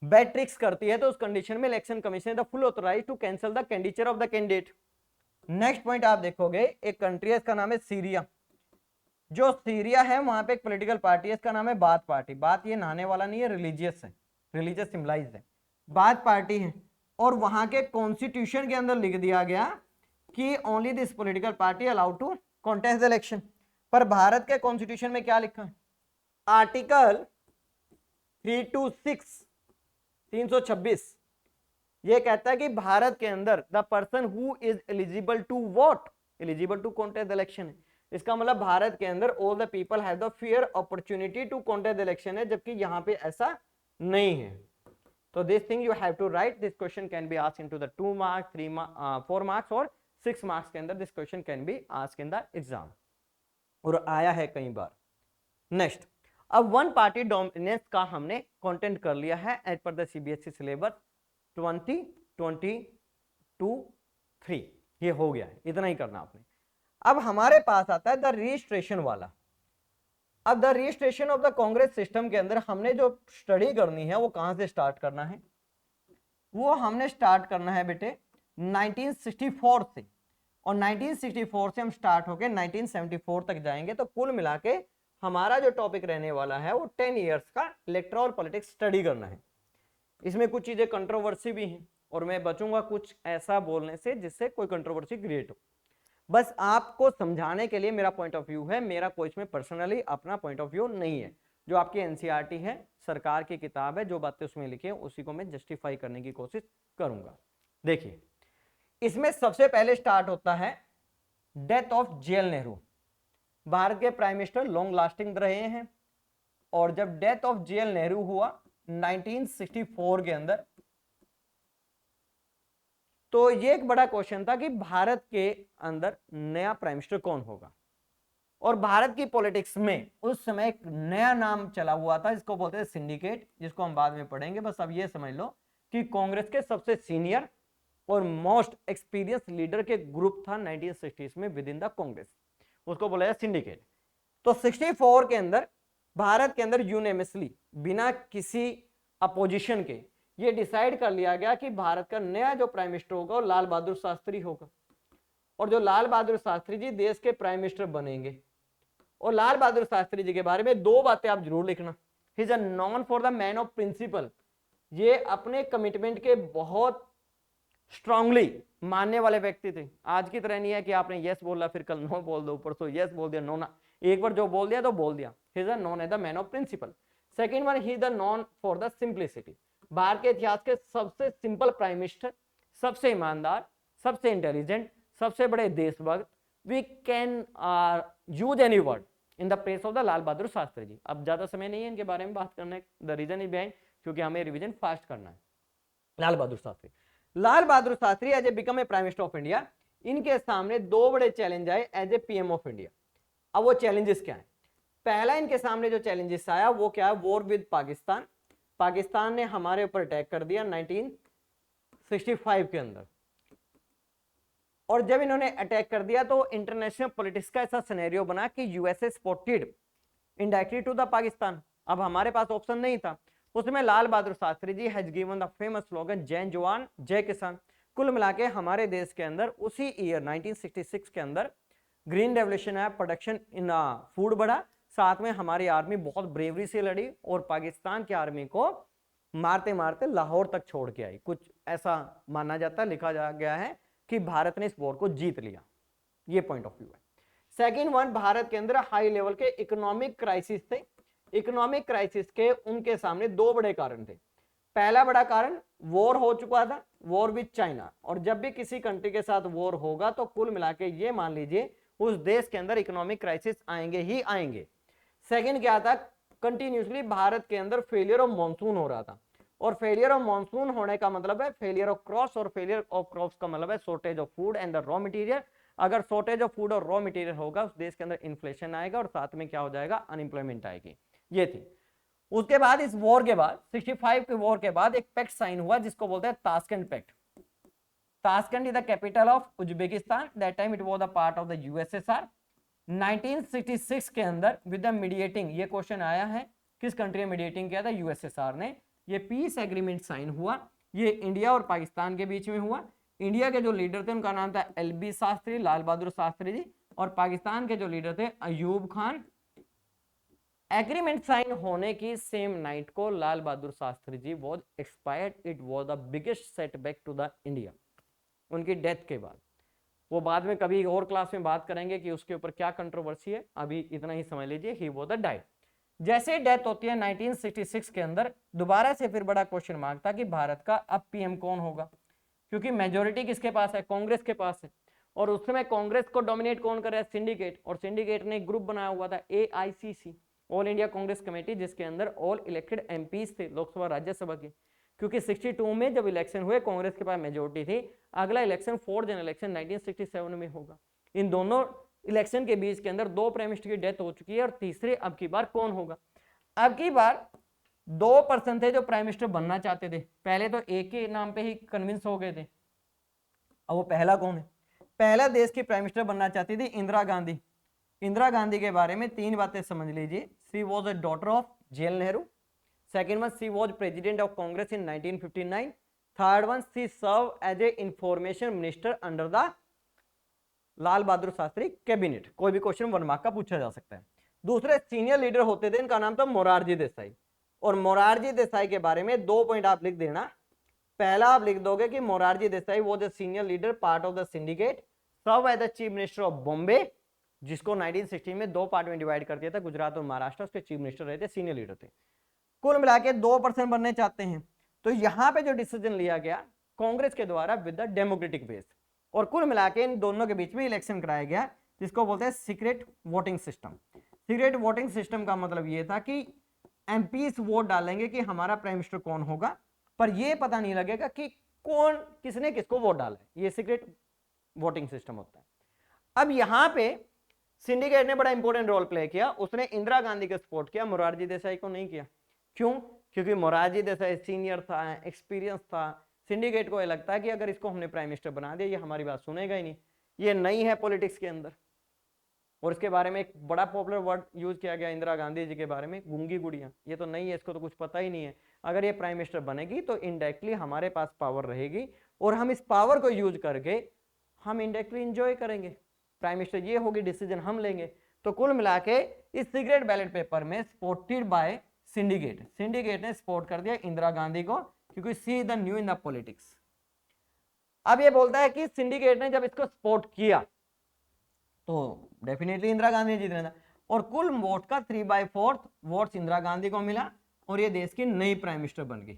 bad tricks करती है तो उस कंडीशन में election commission the full authorise to cancel the candidature of the candidate. Next point आप देखोगे, एक कंट्री है, इसका नाम है सीरिया। जो सीरिया है वहां पे एक पॉलिटिकल पार्टी है, इसका नाम है बाथ पार्टी। बात ये नहाने वाला नहीं है, रिलीजियस है, रिलीजियस सिंबलाइज है, बाथ पार्टी है। और वहां के कॉन्स्टिट्यूशन के अंदर लिख दिया गया कि only this political party allowed to contest the election. पर भारत के कॉन्स्टिट्यूशन में क्या लिखा है, आर्टिकल 326 326 ये कहता है कि भारत के अंदर the person who is eligible to vote, eligible to contest the election है। इसका मतलब भारत के अंदर all the people have the fair opportunity to contest the election है, जबकि यहां पे ऐसा नहीं है। तो this thing you have to write, this question can be asked into the 2 marks 3 marks 4 marks और 6 मार्क्स के अंदर this question can be asked in the exam, और आया है कई बार। नेक्स्ट, अब वन पार्टी डोमिनेंस का हमने कंटेंट कर लिया है as per the CBSE syllabus 2022-3, ये हो गया है, इतना ही करना आपने। अब हमारे पास आता है द रजिस्ट्रेशन वाला। अब the registration of the Congress system के अंदर हमने जो स्टडी करनी है वो कहां से स्टार्ट करना है, वो हमने स्टार्ट करना है बेटे 1964 से, और 1964 से हम स्टार्ट होके 1974 तक जाएंगे। तो कुल मिला के हमारा जो टॉपिक रहने वाला है वो 10 इयर्स का इलेक्टोरल पॉलिटिक्स स्टडी करना है। इसमें कुछ चीजें कंट्रोवर्सी भी हैं, और मैं बचूंगा कुछ ऐसा बोलने से जिससे कोई कंट्रोवर्सी क्रिएट हो। बस आपको समझाने के लिए मेरा पॉइंट ऑफ व्यू है, मेरा कोई इसमें पर्सनली अपना पॉइंट ऑफ व्यू नहीं है। जो आपकी एनसीईआरटी है, सरकार की किताब है, जो बातें उसमें लिखी है उसी को मैं जस्टिफाई करने की कोशिश करूंगा। देखिए, इसमें सबसे पहले स्टार्ट होता है death of JL Nehru. Bharat के प्राइम मिनिस्टर लॉन्ग लास्टिंग रहे हैं, और जब डेथ ऑफ जेएल नेहरू हुआ 1964 के अंदर, तो ये एक बड़ा क्वेश्चन था कि भारत के अंदर नया प्राइम मिनिस्टर कौन होगा। और भारत की पॉलिटिक्स में उस समय एक नया नाम चला हुआ था, जिसको बोलते हैं सिंडिकेट, जिसको हम बाद में पढ़ेंगे। बस अब ये समझ लो कि कांग्रेस के सबसे सीनियर और मोस्ट एक्सपीरियंस लीडर के ग्रुप था 1960s में विद इन द कांग्रेस, उसको बोला जाए सिंडिकेट। तो 64 के अंदर भारत के अंदर यूनेमसली बिना किसी अपोजिशन के ये डिसाइड कर लिया गया कि भारत का नया जो प्राइम मिनिस्टर होगा वो लाल बहादुर शास्त्री होगा। और जो लाल बहादुर शास्त्री जी देश के प्राइम मिनिस्टर बनेंगे। और लाल बहादुर शास्त्री जी के बारे में 2 बातें आप जरूर लिखना। He is a known for the man of principle, ये अपने कमिटमेंट के बहुत स्ट्रांगली मानने वाले व्यक्ति थे। आज की तरह नहीं है कि आपने यस बोला फिर कल नो बोल दो, परसों यस बोल दिया नो ना, एक बार जो बोल दिया तो बोल दिया। He is a known as the man of principle. Second one, he is the known for the simplicity, Bharat के इतिहास के सबसे सिंपल प्राइम मिनिस्टर, सबसे ईमानदार, सबसे इंटेलिजेंट, सबसे बड़े देशभक्त। We can use any word in the press of the Lal Bahadur Shastri ji. अब ज्यादा समय नहीं है इनके बारे में बात करने, द रीजन इज बिहाइंड क्योंकि हमें रिवीजन फास्ट करना है। Lal Bahadur Shastri, Lal Bahadur Shastri as a become a prime minister of India, इनके सामने 2 बड़े चैलेंज आए as a PM of India. अब वो चैलेंजेस क्या है? पहला इनके सामने जो चैलेंजेस आया वो क्या है, वॉर विद पाकिस्तान। पाकिस्तान ने हमारे ऊपर अटैक कर दिया 1965 के अंदर, और जब इन्होंने अटैक कर दिया तो इंटरनेशनल पॉलिटिक्स का ऐसा सिनेरियो बना कि USA supported indirectly to the Pakistan. अब हमारे पास ऑप्शन नहीं था। उसमें Lal Bahadur Shastri ji has given the famous slogan Jai Jawan जय किसान। कुल मिला के हमारे देश के अंदर उसी ईयर 1966 के अंदर ग्रीन रेवोल्यूशन आया, प्रोडक्शन इन फूड बढ़ा, साथ में हमारी आर्मी बहुत ब्रेवरी से लड़ी और पाकिस्तान की आर्मी को मारते मारते लाहौर तक छोड़ के आई। कुछ ऐसा माना जाता है, लिखा जा गया है कि भारत ने इस वॉर को जीत लिया। ये पॉइंट ऑफ व्यू है। सेकंड वन, भारत के अंदर हाई लेवल के इकोनॉमिक क्राइसिस थे। इकोनॉमिक क्राइसिस के उनके सामने 2 बड़े कारण थे। पहला बड़ा कारण, वॉर हो चुका था, वॉर विद चाइना, और जब भी किसी कंट्री के साथ वॉर होगा तो कुल मिला के ये मान लीजिए उस देश के अंदर इकोनॉमिक क्राइसिस आएंगे ही आएंगे। सेकंड क्या था, कंटिन्यूसली भारत के अंदर फेलियर ऑफ मॉनसून हो रहा था, और फेलियर ऑफ मॉनसून होने का मतलब है फेलियर ऑफ क्रॉप्स, और फेलियर ऑफ क्रॉप्स का मतलब है shortage of food and the raw material. अगर शॉर्टेज ऑफ फूड और रॉ मटेरियल होगा उस देश के अंदर इन्फ्लेशन आएगा, और साथ में क्या हो जाएगा, अनएम्प्लॉयमेंट आएगी। ये थी। उसके बाद इस वॉर के बाद 65 के वॉर के बाद एक पैक्ट साइन हुआ जिसको बोलते हैं Tashkent pact. Tashkent is the capital of Uzbekistan, that time it was the part of the USSR. 1966 के अंदर विद द मीडिएटिंग, ये क्वेश्चन आया है, किस कंट्री ने मीडिएटिंग किया था? यूएसएसआर ने। ये पीस एग्रीमेंट साइन हुआ, ये इंडिया और पाकिस्तान के बीच में हुआ। इंडिया के जो लीडर थे उनका नाम था एलबी शास्त्री, लाल बहादुर शास्त्री जी, और पाकिस्तान के जो लीडर थे अयूब खान। एग्रीमेंट साइन होने की सेम नाइट को Lal Bahadur Shastri ji was expired. It was the biggest setback to the India. उनकी डेथ के बाद, वो बाद में कभी और क्लास में बात करेंगे कि उसके ऊपर क्या कंट्रोवर्सी है, अभी इतना ही समझ लीजिए, ही वॉज द डाइड। जैसे डेथ होती है 1966 के अंदर, दोबारा से फिर बड़ा क्वेश्चन मार्क था कि भारत का अब पीएम कौन होगा, क्योंकि मेजोरिटी किसके पास है? कांग्रेस के पास है। और उस समय कांग्रेस को डोमिनेट कौन कर रहा है? सिंडिकेट। और सिंडिकेट ने एक ग्रुप बनाया हुआ था AICC, all India Congress committee, जिसके अंदर ऑल इलेक्टेड एमपीज थे, लोकसभा राज्यसभा के। क्योंकि 62 में जब इलेक्शन हुए कांग्रेस के पास मेजोरिटी थी, अगला इलेक्शन 4th जनरल इलेक्शन 1967 में होगा। इन दोनों इलेक्शन के बीच के अंदर 2 प्राइम मिनिस्टर की डेथ हो चुकी है, और तीसरे अब की बार कौन होगा? अब की बार 2 पर्सन थे जो प्राइम मिनिस्टर बनना चाहते थे। पहले तो एक के नाम पे ही कन्विंस हो गए थे। अब वो पहला कौन है? पहला देश की प्राइम मिनिस्टर बनना चाहती थी इंदिरा गांधी। इंदिरा गांधी के बारे में 3 बातें समझ लीजिए। She was a daughter of Jawaharlal Nehru. Second one, she was president of Congress in 1959। Third one, she serve as a information minister under the Lal Bahadur Shastri cabinet. कोई भी क्वेश्चन 1 मार्क का पूछा जा सकता है। दूसरे सीनियर लीडर होते थे, इनका नाम था मोरारजी देसाई। और मोरारजी देसाई के बारे में 2 पॉइंट आप लिख देना। पहला आप लिख दोगे कि Morarji Desai was a senior leader part of the syndicate, serve as the chief minister of Bombay, जिसको 1960 में 2 पार्ट में डिवाइड कर दिया था, गुजरात और महाराष्ट्र। उसके चीफ मिनिस्टर रहे थे, सीनियर लीडर थे। कुल मिला के 2% बनने चाहते हैं। तो यहां पे जो डिसीजन लिया गया कांग्रेस के द्वारा विद द डेमोक्रेटिक बेस, और कुल मिला के इन दोनों के बीच में इलेक्शन कराया गया, जिसको बोलते हैं secret voting system. Secret voting system का मतलब ये था कि एमपीस वोट डालेंगे कि हमारा प्राइम मिनिस्टर कौन होगा, पर यह पता नहीं लगेगा कि कौन किसने किसको वोट डाला है। ये सीक्रेट वोटिंग सिस्टम होता है। अब यहां पे सिंडिकेट ने बड़ा इंपॉर्टेंट रोल प्ले किया। उसने इंदिरा गांधी को सपोर्ट किया, मोरारजी देसाई को नहीं किया। क्यों? क्योंकि मोरारजी देसाई सीनियर था, एक्सपीरियंस था। सिंडिकेट को यह लगता है कि अगर इसको हमने प्राइम मिनिस्टर बना दिया, ये हमारी बात सुनेगा ही नहीं, ये नई है पॉलिटिक्स के अंदर। और इसके बारे में एक बड़ा पॉपुलर वर्ड यूज किया गया इंदिरा गांधी जी के बारे में, गूंगी गुड़िया। ये तो नहीं है, इसको तो कुछ पता ही नहीं है। अगर ये प्राइम मिनिस्टर बनेगी तो इनडायरेक्टली हमारे पास पावर रहेगी, और हम इस पावर को यूज करके हम इनडायरेक्टली इंजॉय करेंगे। प्राइम मिनिस्टर ये होगी, डिसीजन हम लेंगे। तो कुल मिला के इस सीक्रेट बैलेट पेपर में सपोर्टेड बाय सिंडिकेट, सिंडिकेट ने सपोर्ट कर दिया इंदिरा गांधी को, क्योंकि she is the new in the politics. अब ये बोलता है कि सिंडिकेट ने जब इसको सपोर्ट किया तो डेफिनेटली इंदिरा गांधी जीत रहा था, और कुल वोट का 3/4 वोट्स इंदिरा गांधी को मिला, और ये देश की नई प्राइम मिनिस्टर बन गई।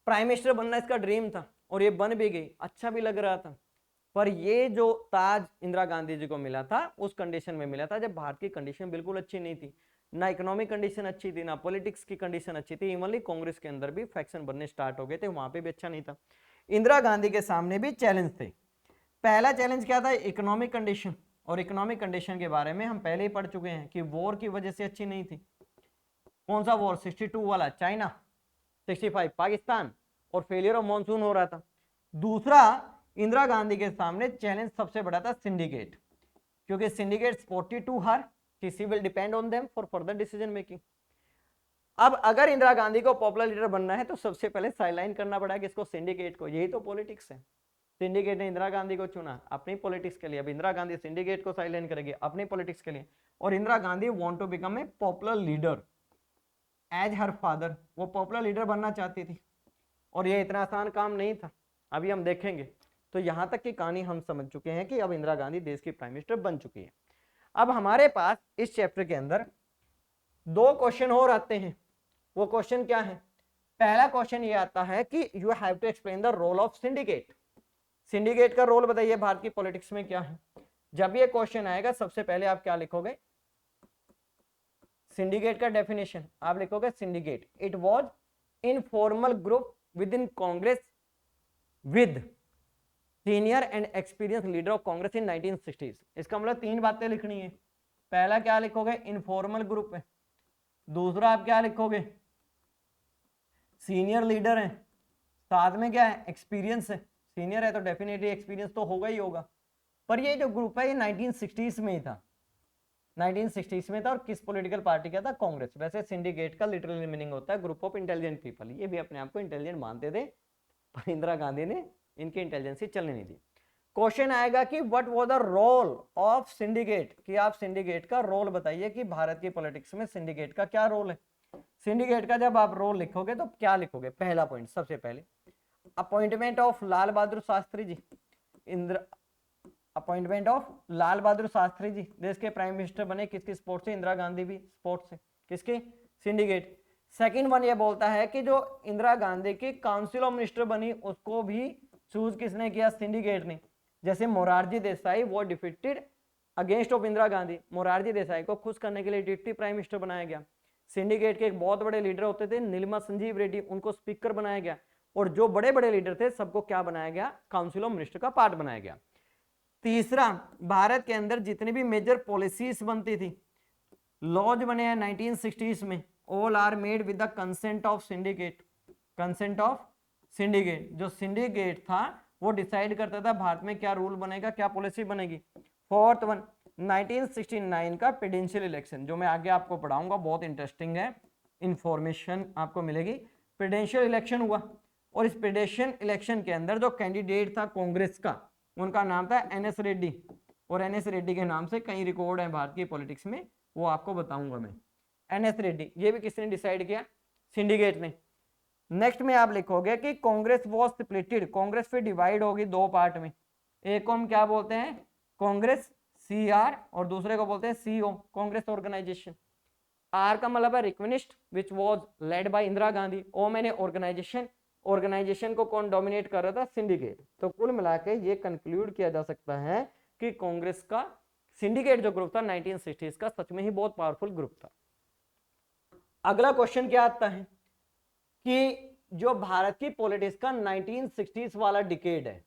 प्राइम मिनिस्टर बनना इसका ड्रीम था, और ये बन भी गई, अच्छा भी लग रहा था। पर ये जो ताज इंदिरा गांधी जी को मिला था, उस कंडीशन में मिला था जब भारत की कंडीशन बिल्कुल अच्छी नहीं थी। ना इकोनॉमिक कंडीशन अच्छी थी, ना पॉलिटिक्स की कंडीशन अच्छी थी। इवनली कांग्रेस के अंदर भी फैक्शन बनने स्टार्ट हो गए थे, वहां पे भी अच्छा नहीं था। इंदिरा गांधी के सामने भी चैलेंज थे। पहला चैलेंज क्या था? Economic condition. और इकोनॉमिक कंडीशन के बारे में हम पहले ही पढ़ चुके हैं कि वॉर की वजह से अच्छी नहीं थी। कौन सा वॉर? 62 वाला चाइना, 65 पाकिस्तान, और फेलियर ऑफ मॉनसून हो रहा था। दूसरा, इंदिरा गांधी के सामने चैलेंज सबसे बड़ा था सिंडिकेट, क्योंकि सिंडिकेट सपोर्टेड टू हर कि she will depend on them for further decision making. अब अगर इंदिरा गांधी को पॉपुलर लीडर बनना है तो सबसे पहले साइडलाइन करना पड़ा किसको? सिंडिकेट को। यही तो पॉलिटिक्स है। सिंडिकेट ने इंदिरा गांधी को चुना अपनी पॉलिटिक्स के लिए, अब इंदिरा गांधी सिंडिकेट को साइडलाइन करेगी अपनी पॉलिटिक्स के लिए। और Indira Gandhi want to become a popular leader as her father. वो पॉपुलर लीडर बनना चाहती थी, और ये इतना आसान काम नहीं था, अभी हम देखेंगे। तो यहां तक की कहानी हम समझ चुके हैं कि अब इंदिरा गांधी देश की प्राइम मिनिस्टर बन चुकी है। अब हमारे पास इस चैप्टर के अंदर 2 क्वेश्चन और आते हैं। वो क्वेश्चन क्या है? पहला क्वेश्चन ये आता है कि you have to explain the role of syndicate. Syndicate का रोल बताइए भारत की पॉलिटिक्स में क्या है। जब ये क्वेश्चन आएगा सबसे पहले आप क्या लिखोगे? सिंडिकेट का डेफिनेशन आप लिखोगे, syndicate it was informal group with in Congress with senior and experience leader of Congress in 1960s। इसका मतलब 3 बातें लिखनी है। पहला क्या लिखोगे? इनफॉर्मल ग्रुप है। दूसरा आप क्या लिखोगे, सीनियर लीडर है, साथ में क्या है, एक्सपीरियंस है। सीनियर है तो डेफिनेटली एक्सपीरियंस तो होगा ही होगा। पर ये जो ग्रुप है ये 1960s में ही था, 1960s में था। और किस पॉलिटिकल पार्टी का था, कांग्रेस। वैसे सिंडिकेट का लिटरल मीनिंग होता है ग्रुप ऑफ इंटेलिजेंट पीपल। ये भी अपने आप को इंटेलिजेंट मानते थे, पर इंदिरा गांधी ने इनकी इंटेलिजेंसी चलने नहीं दी। क्वेश्चन आएगा कि what was the role of syndicate, कि आप सिंडिकेट का रोल बताइए कि भारत की पॉलिटिक्स में सिंडिकेट का क्या रोल है। सिंडिकेट का जब आप रोल लिखोगे तो क्या लिखोगे, पहला पॉइंट सबसे पहले, appointment of Lal Bahadur Shastri ji, appointment of Lal Bahadur Shastri ji देश के प्राइम मिनिस्टर बने, किसकी सपोर्ट से, इंदिरा गांधी भी सपोर्ट से, किसके, सिंडिकेट। सेकंड वन ये बोलता है कि जो इंदिरा गांधी की काउंसिल ऑफ मिनिस्टर बनी उसको भी चूज किसने किया, सिंडिकेट ने। जैसे मोरारजी देसाई वो defeated against of Indira Gandhi, Morarji Desai को खुश करने के लिए डिप्टी प्राइम मिनिस्टर बनाया गया। सिंडिकेट के एक बहुत बड़े लीडर होते थे नीलमा संजीव रेड्डी, उनको स्पीकर बनाया गया। और जो बड़े बड़े लीडर थे सबको क्या बनाया गया, काउंसिल ऑफ मिनिस्टर का पार्ट बनाया गया। तीसरा, भारत के अंदर जितनी भी मेजर पॉलिसीज बनती थी, लॉज बने हैं 1960s में, all are made with the consent of syndicate, consent of syndicate. जो सिंडिकेट था वो डिसाइड करता था भारत में क्या रूल बनेगा, क्या पॉलिसी बनेगी। फोर्थ वन, 1969 का प्रेसिडेंशियल इलेक्शन, जो मैं आगे आपको पढ़ाऊंगा, बहुत इंटरेस्टिंग है, इंफॉर्मेशन आपको मिलेगी। प्रेसिडेंशियल इलेक्शन हुआ और इस प्रेसिडेंशियल इलेक्शन के अंदर जो कैंडिडेट था कांग्रेस का, उनका नाम था एनएस रेड्डी। और एनएस रेड्डी के नाम से कई रिकॉर्ड हैं भारत की पॉलिटिक्स में, वो आपको बताऊंगा मैं। एनएस रेड्डी, ये भी किसने डिसाइड किया, सिंडिकेट ने। नेक्स्ट में आप लिखोगे कि कांग्रेस वॉज स्प्लिटेड, कांग्रेस फिर डिवाइड होगी दो पार्ट में। एक को हम क्या बोलते हैं, कांग्रेस सीआर, और दूसरे को बोलते हैं सीओ, कांग्रेस ऑर्गेनाइजेशन। आर का मतलब है request which was led by Indira Gandhi, O मैंने ऑर्गेनाइजेशन, ऑर्गेनाइजेशन को कौन डोमिनेट कर रहा था, सिंडिकेट। तो कुल मिला के ये कंक्लूड किया जा सकता है कि कांग्रेस का सिंडिकेट जो ग्रुप था 1960s का सच में ही बहुत पावरफुल ग्रुप था। अगला क्वेश्चन क्या आता है कि जो भारत की पॉलिटिक्स का 1960s वाला डिकेड है,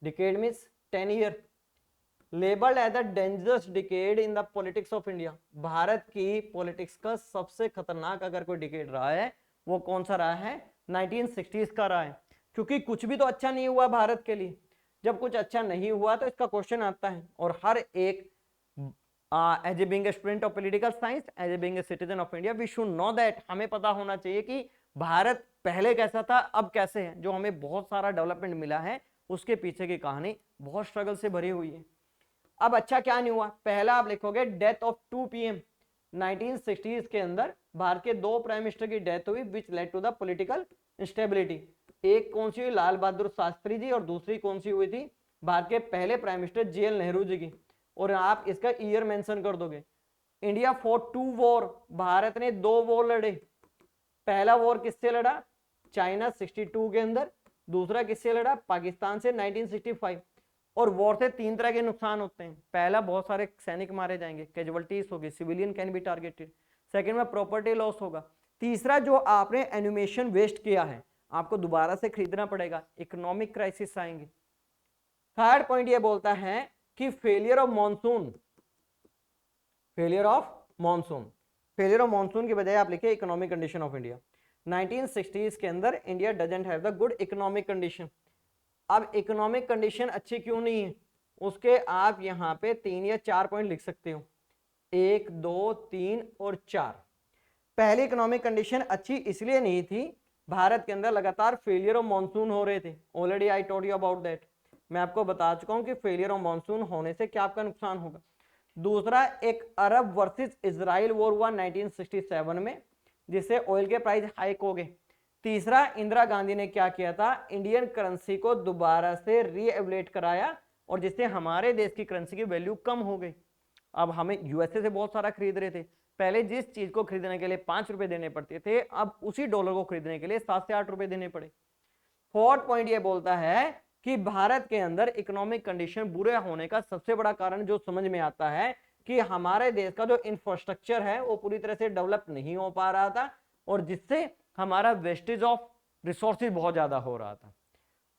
decade means 10 year, labelled as the dangerous decade in the politics of India. Bharat की पॉलिटिक्स का सबसे खतरनाक अगर कोई डिकेड रहा है वो कौन सा रहा है, 1960s का रहा है। क्योंकि कुछ भी तो अच्छा नहीं हुआ भारत के लिए, जब कुछ अच्छा नहीं हुआ तो इसका क्वेश्चन आता है। और हर एक as a being a student of political science, as a being a citizen of India, we should know that, हमें पता होना चाहिए कि भारत पहले कैसा था अब कैसे है। जो हमें बहुत सारा डेवलपमेंट मिला है उसके पीछे की कहानी बहुत स्ट्रगल से भरी हुई है। अब अच्छा क्या नहीं हुआ, पहला आप लिखोगे डेथ ऑफ 2 PM 1960s के अंदर भारत के दो प्राइम मिनिस्टर की डेथ हुई which led to the political instability. एक कौन सी हुई, लाल बहादुर शास्त्री जी, और दूसरी कौन सी हुई थी, भारत के पहले prime minister JL Nehru ji की। और आप इसका ईयर मेंशन कर दोगे। इंडिया फॉर 2 वॉर, भारत ने 2 वॉर लड़े। पहला वॉर किससे लड़ा, चाइना 62 के अंदर, दूसरा किससे लड़ा, पाकिस्तान से 1965। और वॉर से 3 तरह के नुकसान होते हैं। पहला, बहुत सारे सैनिक मारे जाएंगे, कैजुअलिटीज होगी, civilian can be targeted. Second में प्रॉपर्टी लॉस होगा। तीसरा, जो आपने एनिमेशन वेस्ट किया है आपको दोबारा से खरीदना पड़ेगा, इकोनॉमिक क्राइसिस आएंगे। थर्ड पॉइंट ये बोलता है कि failure of monsoon, failure of monsoon, failure of monsoon की बजाय आप लिखिए economic condition of India. 1960s के अंदर India doesn't have the good economic condition. अब इकोनॉमिक कंडीशन अच्छी क्यों नहीं है, उसके आप यहाँ पे 3 या 4 पॉइंट लिख सकते हो, 1, 2, 3 और 4। पहली इकोनॉमिक कंडीशन अच्छी इसलिए नहीं थी, भारत के अंदर लगातार फेलियर ऑफ मॉनसून हो रहे थे। Already I told you about that, मैं आपको बता चुका हूं कि फेलियर ऑफ मॉनसून होने से क्या आपका नुकसान होगा। दूसरा, एक अरब वर्सेस इजराइल वॉर हुआ 1967 में, जिससे ऑयल के प्राइस हाइक हो गए। तीसरा, इंदिरा गांधी ने क्या किया था, इंडियन करेंसी को दोबारा से रीएवलेट कराया, और जिससे हमारे देश की करेंसी की वैल्यू कम हो गई। अब हमें यूएसए से बहुत सारा खरीद रहे थे, पहले जिस चीज को खरीदने के लिए 5 रुपए देने पड़ते थे, अब उसी डॉलर को खरीदने के लिए 7 से 8 रुपए देने पड़े। फोर्थ पॉइंट ये बोलता है कि भारत के अंदर इकोनॉमिक कंडीशन बुरे होने का सबसे बड़ा कारण जो समझ में आता है कि हमारे देश का जो इंफ्रास्ट्रक्चर है वो पूरी तरह से डेवलप नहीं हो पा रहा था, और जिससे हमारा वेस्टेज ऑफ रिसोर्सेज बहुत ज्यादा हो रहा था।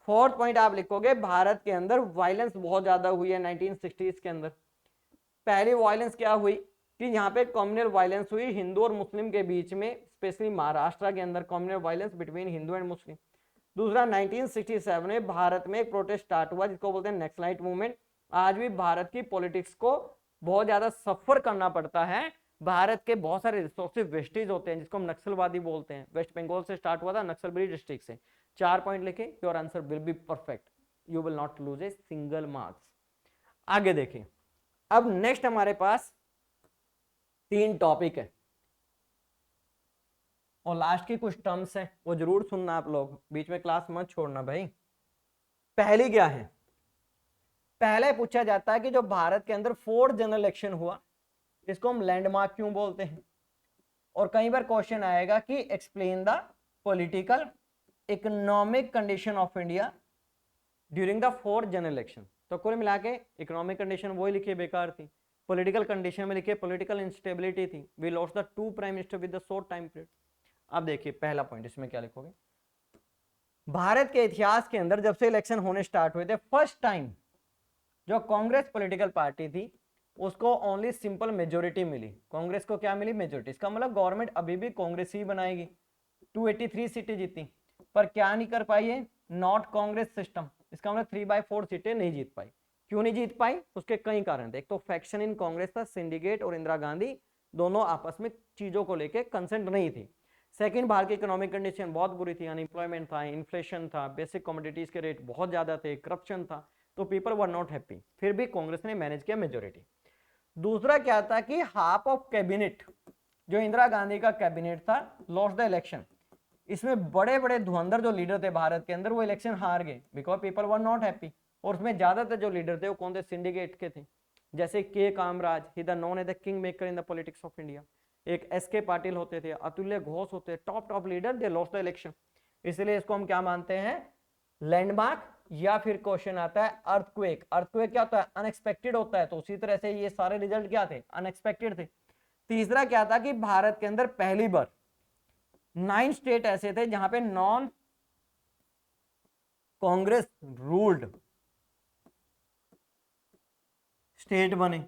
फोर्थ पॉइंट आप लिखोगे, भारत के अंदर वायलेंस बहुत ज्यादा हुई है 1960s के अंदर। पहली वायलेंस क्या हुई, कि यहाँ पे कम्युनल वायलेंस हुई हिंदू और मुस्लिम के बीच में, स्पेशली महाराष्ट्र के अंदर communal violence between Hindu and Muslim. दूसरा 1967 में भारत में एक प्रोटेस्ट स्टार्ट हुआ जिसको बोलते हैं नक्सलाइट मूवमेंट। आज भी भारत की पॉलिटिक्स को बहुत ज्यादा सफर करना पड़ता है, भारत के बहुत सारे रिसोर्सेज वेस्टेज होते हैं जिसको हम नक्सलवादी बोलते हैं। वेस्ट बंगाल से स्टार्ट हुआ था, नक्सलबरी डिस्ट्रिक्ट से। 4 पॉइंट लिखे, your answer will be perfect, you will not lose a single marks. आगे देखिए, अब नेक्स्ट हमारे पास 3 टॉपिक है और लास्ट की कुछ टर्म्स हैं, वो जरूर सुनना आप लोग, बीच में क्लास मत छोड़ना भाई। पहली क्या है, पहले पूछा जाता है कि जो भारत के अंदर 4th जनरल इलेक्शन हुआ इसको हम लैंडमार्क क्यों बोलते हैं। और कई बार क्वेश्चन आएगा कि explain the political economic condition of India during the 4th general election. तो कुल मिला के इकोनॉमिक कंडीशन वही लिखी बेकार थी, पॉलिटिकल कंडीशन में लिखिए पॉलिटिकल इंस्टेबिलिटी थी, we lost the 2 prime minister with the short time period. अब देखिए पहला पॉइंट, इसमें क्या लिखोगे, भारत के इतिहास के अंदर जब से इलेक्शन होने स्टार्ट हुए थे, फर्स्ट टाइम जो कांग्रेस पॉलिटिकल पार्टी थी उसको ओनली सिंपल मेजोरिटी मिली। कांग्रेस को क्या मिली, मेजोरिटी। इसका मतलब गवर्नमेंट अभी भी कांग्रेस ही बनाएगी। 283 सीटें जीती, पर क्या नहीं कर पाई है, नॉट कांग्रेस सिस्टम। इसका मतलब 3/4 सीटें नहीं जीत पाई। क्यों नहीं जीत पाई, उसके कई कारण थे। एक तो फैक्शन इन कांग्रेस था, सिंडिकेट और इंदिरा गांधी दोनों आपस में चीजों को लेकर कंसेंट नहीं थी। सेकंड, भारत की इकोनॉमिक कंडीशन बहुत बुरी थी, अनएम्प्लॉयमेंट था, इन्फ्लेशन था, बेसिक कमोडिटीज के रेट बहुत ज्यादा थे, करप्शन था, तो पीपल वर नॉट हैप्पी। फिर भी कांग्रेस ने मैनेज किया मेजोरिटी। दूसरा क्या था कि हाफ ऑफ कैबिनेट, जो इंदिरा गांधी का कैबिनेट था, लॉस्ट द इलेक्शन। इसमें बड़े बड़े धुरंधर जो लीडर थे भारत के अंदर, वो इलेक्शन हार गए because people were not happy. और उसमें ज्यादातर जो लीडर थे वो कौन थे, सिंडिकेट के थे, जैसे K Kamaraj, he the known as the king maker in the politics of India. एक एस.के. पाटिल होते थे, अतुल्य घोष होते, top leader, they lost the election. इसलिए इसको हम क्या मानते हैं, लैंडमार्क। या फिर क्वेश्चन आता है अर्थक्वेक। अर्थक्वेक क्या होता है, अनएक्सपेक्टेड होता है, तो उसी तरह से ये सारे रिजल्ट क्या थे, अनएक्सपेक्टेड थे। तीसरा क्या था कि भारत के अंदर पहली बार 9 स्टेट ऐसे थे जहां पे नॉन कांग्रेस रूल्ड स्टेट बने।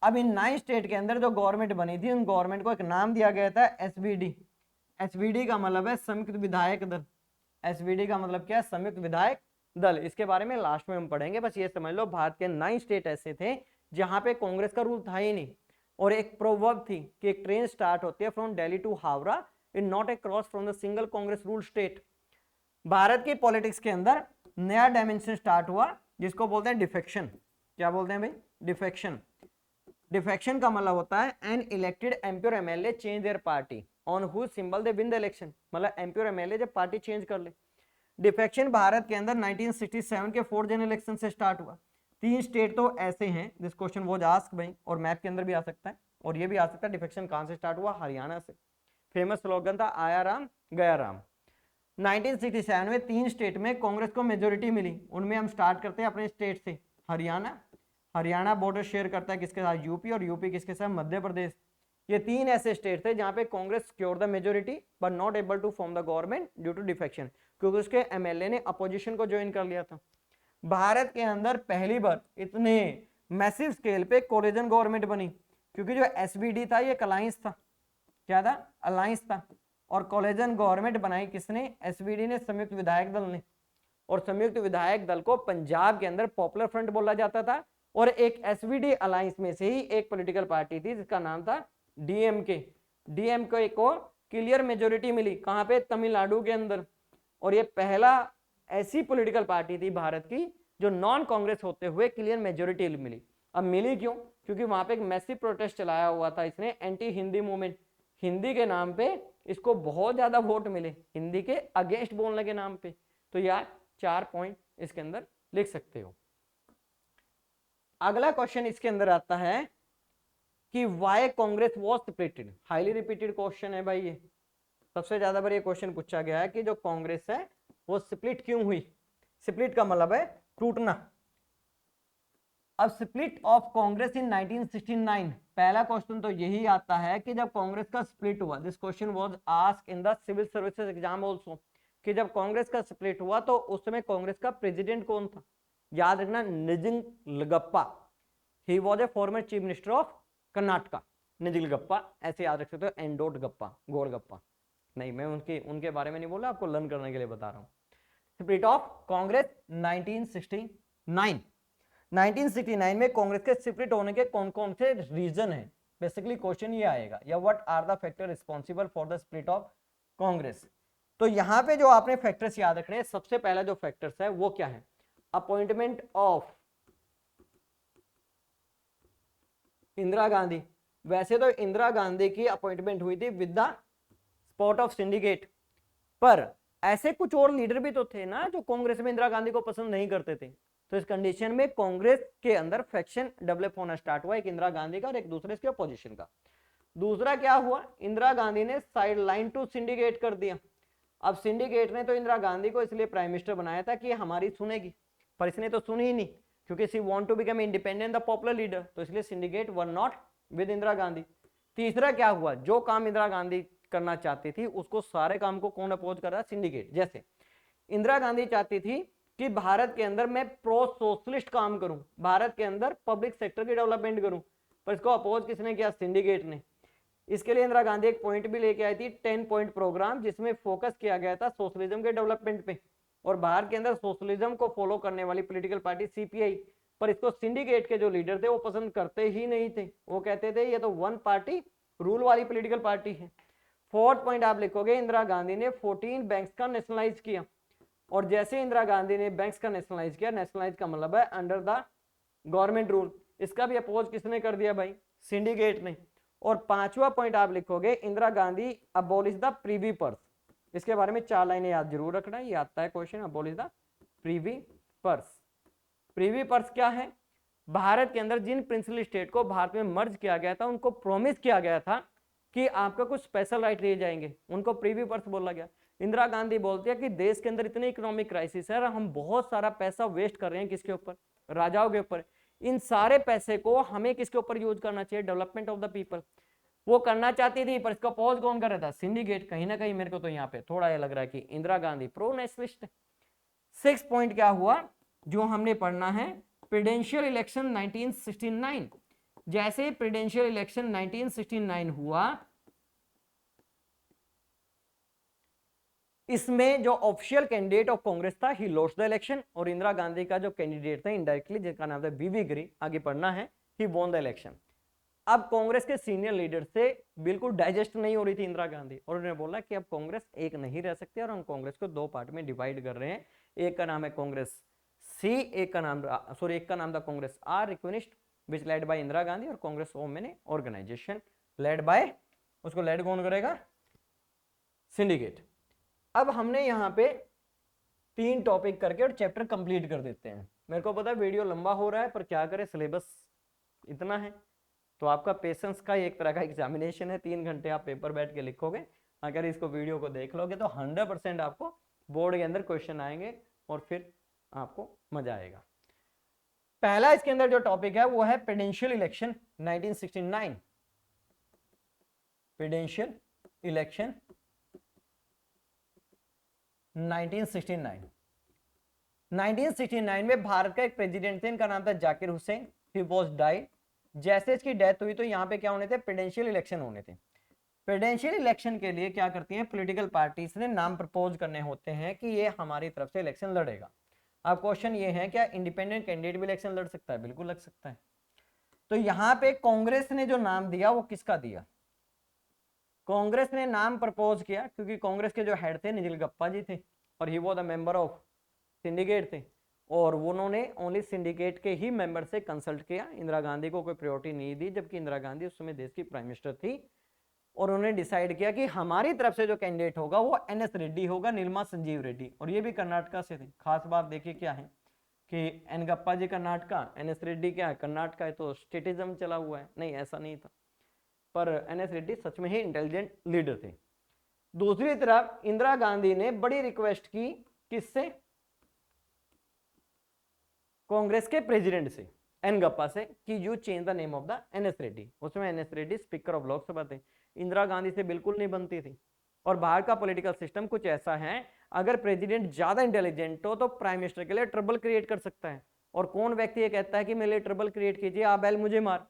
अब इन 9 स्टेट के अंदर जो गवर्नमेंट बनी थी, उन गवर्नमेंट को एक नाम दिया गया था एसवीडी। एसवीडी का मतलब है संयुक्त विधायक दल। एसवीडी का मतलब क्या है, संयुक्त विधायक दल। इसके बारे में लास्ट में हम पढ़ेंगे, बस ये समझ लो भारत के 9 स्टेट ऐसे थे जहां पे कांग्रेस का रूल था ही नहीं। और एक प्रोवर्ब थी कि एक ट्रेन स्टार्ट होती है from Delhi to Howrah, in not a cross from the single Congress rule state. Bharat की पॉलिटिक्स के अंदर नया डायमेंशन स्टार्ट हुआ जिसको बोलते हैं डिफेक्शन। क्या बोलते हैं भाई, डिफेक्शन। डिफेक्शन का मतलब होता है एन इलेक्टेड एमपी और MLA change their party on whose symbol they win the election. मतलब एमपी और एमएलए जब पार्टी चेंज कर ले। डिफेक्शन भारत के अंदर 1967 के 4th जनरल इलेक्शन से स्टार्ट हुआ। 3 स्टेट तो ऐसे हैं, दिस क्वेश्चन वो आस्क भाई, और मैप के अंदर भी आ सकता है और ये भी आ सकता है। डिफेक्शन कहां से स्टार्ट हुआ, हरियाणा से। फेमस स्लोगन था आया राम गया राम। 1967 में 3 स्टेट में कांग्रेस को मेजोरिटी मिली। उनमें हम स्टार्ट करते हैं अपने स्टेट से, हरियाणा। हरियाणा बॉर्डर शेयर करता है किसके साथ, यूपी, और यूपी किसके साथ, मध्य प्रदेश। ये 3 ऐसे स्टेट थे जहां पे Congress secure the majority but not able to form the government due to defection, क्योंकि उसके एमएलए ने अपोजिशन को ज्वाइन कर लिया था। भारत के अंदर पहली बार इतने मैसिव स्केल पे कोलिजन गवर्नमेंट बनी, क्योंकि जो एसबीडी था ये एक अलायंस था। क्या था, अलायंस था। और कोलिजन गवर्नमेंट बनाई किसने, एसबीडी ने, संयुक्त विधायक दल ने। और संयुक्त विधायक दल को पंजाब के अंदर पॉपुलर फ्रंट बोला जाता था। और एक एसवीडी अलायंस में से ही एक पॉलिटिकल पार्टी थी जिसका नाम था डीएमके। डीएमके को क्लियर मेजोरिटी मिली, कहां पे, तमिलनाडु के अंदर। और ये पहला ऐसी पॉलिटिकल पार्टी थी भारत की जो नॉन कांग्रेस होते हुए क्लियर मेजोरिटी मिली। अब मिली क्यों, क्योंकि वहां पे एक मैसिव प्रोटेस्ट चलाया हुआ था इसने, एंटी हिंदी मूवमेंट। हिंदी के नाम पे इसको बहुत ज्यादा वोट मिले, हिंदी के अगेंस्ट बोलने के नाम पे। तो यार 4 पॉइंट इसके अंदर लिख सकते हो। अगला क्वेश्चन इसके अंदर आता है कि why Congress was splitted. Highly repeated question है भाई, ये सबसे ज्यादा बार ये क्वेश्चन पूछा गया है कि जो कांग्रेस है वो स्प्लिट क्यों हुई। स्प्लिट का मतलब है टूटना। अब स्प्लिट ऑफ कांग्रेस इन 1969, पहला क्वेश्चन तो यही आता है कि जब कांग्रेस का स्प्लिट हुआ, this question was asked in the civil services exam also, कि जब कांग्रेस का स्प्लिट हुआ तो उस समय कांग्रेस का प्रेसिडेंट कौन था। याद रखना, Nijalingappa, he was a former chief minister of Karnataka. Nijalingappa, ऐसे याद रख सकते हो, एंडोट गप्पा, गोलगप्पा नहीं, मैं उनके बारे में नहीं बोला, आपको लर्न करने के लिए बता रहा हूँ। Split of Congress 1969। 1969 में कांग्रेस के स्प्लिट होने के कौन कौन से रीजन है, बेसिकली क्वेश्चन ये आएगा, या what are the factor responsible for the split of Congress. तो यहां पे जो आपने फैक्टर्स याद रखने हैं, सबसे पहला जो फैक्टर्स है वो क्या है, अपॉइंटमेंट ऑफ इंदिरा गांधी। वैसे तो इंदिरा गांधी की अपॉइंटमेंट हुई थी with the support of syndicate, पर ऐसे कुछ और लीडर भी तो थे ना जो कांग्रेस में इंदिरा गांधी को पसंद नहीं करते थे। तो इस कंडीशन में कांग्रेस के अंदर फैक्शन डेवलप होना स्टार्ट हुआ, एक इंदिरा गांधी का और एक दूसरे के अपोजिशन का। दूसरा क्या हुआ, इंदिरा गांधी ने साइड लाइन टू सिंडिकेट कर दिया। अब सिंडिकेट ने तो इंदिरा गांधी को इसलिए प्राइम मिनिस्टर बनाया था कि हमारी सुनेगी, पर इसने तो सुनी ही नहीं, क्योंकि she want to become independent the popular leader, तो इसलिए syndicate were not with Indira Gandhi. तीसरा क्या हुआ, जो काम इंदिरा गांधी करना चाहती थी उसको सारे काम को कौन अपोज कर रहा, सिंडिकेट। जैसे इंदिरा गांधी चाहती थी कि भारत के अंदर मैं प्रो सोशलिस्ट काम करूं, भारत के अंदर पब्लिक सेक्टर की डेवलपमेंट करूं, पर इसको अपोज किसने किया, सिंडिकेट ने। इसके लिए इंदिरा गांधी एक पॉइंट भी लेके आई थी, 10 पॉइंट प्रोग्राम, जिसमें फोकस किया गया था सोशलिज्म के डेवलपमेंट पे, और बाहर के अंदर सोशलिज्म को फॉलो करने वाली पॉलिटिकल पार्टी सीपीआई, पर इसको सिंडिकेट के जो लीडर थे वो पसंद करते ही नहीं थे, वो कहते थे ये तो वन पार्टी रूल वाली पॉलिटिकल पार्टी है। फोर्थ पॉइंट आप लिखोगे, इंदिरा गांधी ने 14 बैंक्स का नेशनलाइज किया, और जैसे इंदिरा गांधी ने बैंक्स का नेशनलाइज किया, नेशनलाइज का मतलब है अंडर द गवर्नमेंट रूल, इसका भी अपोज किसने कर दिया भाई, सिंडिकेट ने। और पांचवा पॉइंट आप लिखोगे, Indira Gandhi abolish the Privi purse, इसके बारे में 4 लाइनें याद जरूर रखना, ये आता है question, abolish the Privi purse. Privi purse क्या है, भारत के अंदर जिन प्रिंसिपल स्टेट को भारत में मर्ज किया गया था उनको प्रॉमिस किया गया था कि आपका कुछ स्पेशल राइट दिए जाएंगे, उनको प्रीवी पर्स बोला गया। इंदिरा गांधी बोलती है कि देश के अंदर इतनी इकोनॉमिक क्राइसिस है, हम बहुत सारा पैसा वेस्ट कर रहे हैं, किसके ऊपर, राजाओं के ऊपर, इन सारे पैसे को हमें किसके ऊपर यूज करना चाहिए, डेवलपमेंट ऑफ द पीपल। वो करना चाहती थी, पर इसका अपोज कौन कर रहा था, सिंडिकेट। कहीं ना कहीं मेरे को तो यहाँ पे थोड़ा ये लग रहा है कि इंदिरा गांधी प्रो नेशनलिस्ट है। 6 पॉइंट क्या हुआ जो हमने पढ़ना है, प्रेसिडेंशियल इलेक्शन 1969। जैसे प्रेसिडेंशियल इलेक्शन 1969 हुआ, इसमें जो ऑफिशियल कैंडिडेट ऑफ कांग्रेस था ही लॉस्ट द इलेक्शन, और इंदिरा गांधी का जो कैंडिडेट था इनडायरेक्टली, जिसका नाम था बीबी गिरी, आगे पढ़ना है, ही वॉन द इलेक्शन। अब कांग्रेस के सीनियर लीडर से बिल्कुल डाइजेस्ट नहीं हो रही थी इंदिरा गांधी, और उन्होंने बोला कि अब कांग्रेस एक नहीं रह सकती, और हम कांग्रेस को 2 पार्ट में डिवाइड कर रहे हैं, एक का नाम है कांग्रेस सी, एक का नाम था Congress R request, which led by Indira Gandhi, और कांग्रेस ओ मैंने ऑर्गेनाइजेशन लेड बाय, उसको लेड कौन करेगा, सिंडिकेट। अब हमने यहाँ पे 3 टॉपिक करके और चैप्टर कंप्लीट कर देते हैं। मेरे को पता है वीडियो लंबा हो रहा है, पर क्या करें, सिलेबस इतना है, तो आपका पेशेंस का एक तरह का एग्जामिनेशन है, 3 घंटे आप पेपर बैठ के लिखोगे, अगर इसको वीडियो को देख लोगे तो 100% आपको बोर्ड के अंदर क्वेश्चन आएंगे, और फिर आपको मजा आएगा। पहला इसके अंदर जो टॉपिक है वो है प्रेसिडेंशियल इलेक्शन 1969। प्रेसिडेंशियल इलेक्शन 1969 में भारत का एक प्रेसिडेंट थे, इनका नाम था Zakir Hussain, he was died. जैसे इसकी डेथ हुई तो यहाँ पे क्या होने थे, प्रेसिडेंशियल इलेक्शन होने थे। प्रेसिडेंशियल इलेक्शन के लिए क्या करती हैं पॉलिटिकल पार्टीज ने, नाम प्रपोज करने होते हैं कि ये हमारी तरफ से इलेक्शन लड़ेगा। अब क्वेश्चन ये है, क्या इंडिपेंडेंट कैंडिडेट भी इलेक्शन लड़ सकता है, बिल्कुल लग सकता है। तो यहाँ पे कांग्रेस ने जो नाम दिया वो किसका दिया, कांग्रेस ने नाम प्रपोज किया, क्योंकि कांग्रेस के जो हेड थे निजिलगप्पा जी थे, और ही वो द मेंबर ऑफ सिंडिकेट थे, और उन्होंने ओनली सिंडिकेट के ही मेंबर से कंसल्ट किया, इंदिरा गांधी को कोई प्रायोरिटी नहीं दी, जबकि इंदिरा गांधी उस समय देश की प्राइम मिनिस्टर थी। और उन्होंने डिसाइड किया कि हमारी तरफ से जो कैंडिडेट होगा वो NS रेड्डी होगा, नीलमा संजीव रेड्डी, और ये भी कर्नाटका से थे। खास बात देखिए क्या है कि एन गप्पा जी कर्नाटका, NS रेड्डी क्या है कर्नाटका है, तो स्टेटिज्म चला हुआ है, नहीं ऐसा नहीं था, पर NS रेड्डी सच में ही इंटेलिजेंट लीडर थे। दूसरी तरफ इंदिरा गांधी ने बड़ी रिक्वेस्ट की, किससे, कांग्रेस के प्रेसिडेंट से, एन गप्पा से, कि you change the name of the NS Reddy. उसमें NS Reddy speaker of Lok Sabha थे, इंदिरा गांधी से बिल्कुल नहीं बनती थी। और बाहर का पॉलिटिकल सिस्टम कुछ ऐसा है, अगर प्रेसिडेंट ज्यादा इंटेलिजेंट हो तो प्राइम मिनिस्टर के लिए ट्रबल क्रिएट कर सकता है, और कौन व्यक्ति ये कहता है कि मेरे लिए ट्रबल क्रिएट कीजिए, आप बैल मुझे मार।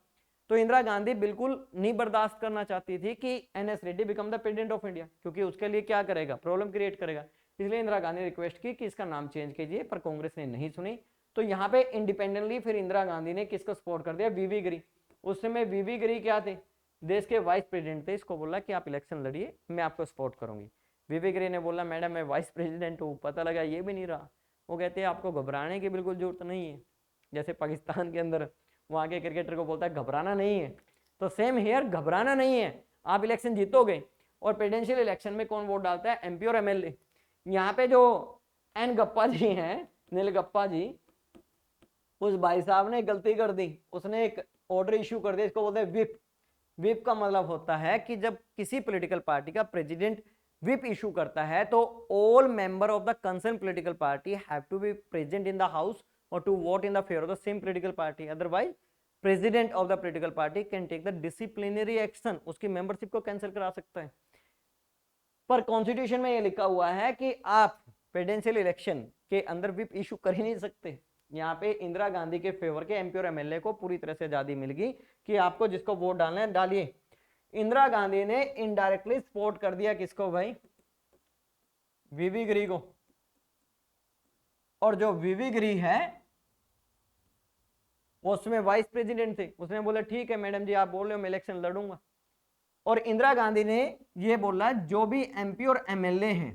तो इंदिरा गांधी बिल्कुल नहीं बर्दाश्त करना चाहती थी कि NS Reddy become the president of India, क्योंकि उसके लिए क्या करेगा, प्रॉब्लम क्रिएट करेगा। इसलिए इंदिरा गांधी ने रिक्वेस्ट की कि इसका नाम चेंज कीजिए, पर कांग्रेस ने नहीं सुनी। तो यहाँ पे इंडिपेंडेंटली फिर इंदिरा गांधी ने किसको सपोर्ट कर दिया, वीवी गिरी। उस समय वीवी गिरी क्या थे, देश के वाइस प्रेसिडेंट थे। इसको बोला कि आप इलेक्शन लड़िए, मैं आपको सपोर्ट करूंगी। वीवी गिरी ने बोला मैडम मैं वाइस प्रेसिडेंट हूँ, पता लगा ये भी नहीं रहा। वो कहते हैं आपको घबराने की बिल्कुल जरूरत नहीं है, जैसे पाकिस्तान के अंदर वहाँ के क्रिकेटर को बोलता है घबराना नहीं है, तो सेम हियर घबराना नहीं है, आप इलेक्शन जीतोगे। और प्रेसिडेंशियल इलेक्शन में कौन वोट डालता है, एमपी और एमएलए। यहाँ पे जो एन गप्पा जी हैं, नील गप्पा जी, उस भाई साहब ने गलती कर दी, उसने एक ऑर्डर इश्यू कर दिया, इसको बोलते हैं विप। विप का मतलब होता है कि जब किसी पॉलिटिकल पार्टी का प्रेसिडेंट विप इशू करता है तो all member of the concern political party have to be present in the house और to vote in the favour of the same political party, otherwise president of the political party can take the disciplinary action, उसकी membership को cancel करा सकता है। पर constitution में ये लिखा हुआ है कि आप प्रेसिडेंशियल इलेक्शन के अंदर विप इशू कर ही नहीं सकते। यहाँ पे इंदिरा गांधी के फेवर के एमपी और एमएलए को पूरी तरह से आजादी मिल गई कि आपको जिसको वोट डालना है डालिए। इंदिरा गांधी ने इनडायरेक्टली सपोर्ट कर दिया किसको भाई, वीवी गिरी को। और जो वीवी गिरी है वो उसमें वाइस प्रेसिडेंट थे, उसने बोला ठीक है मैडम जी आप बोल रहे हो मैं इलेक्शन लड़ूंगा। और इंदिरा गांधी ने ये बोला जो भी एमपी और एमएलए हैं,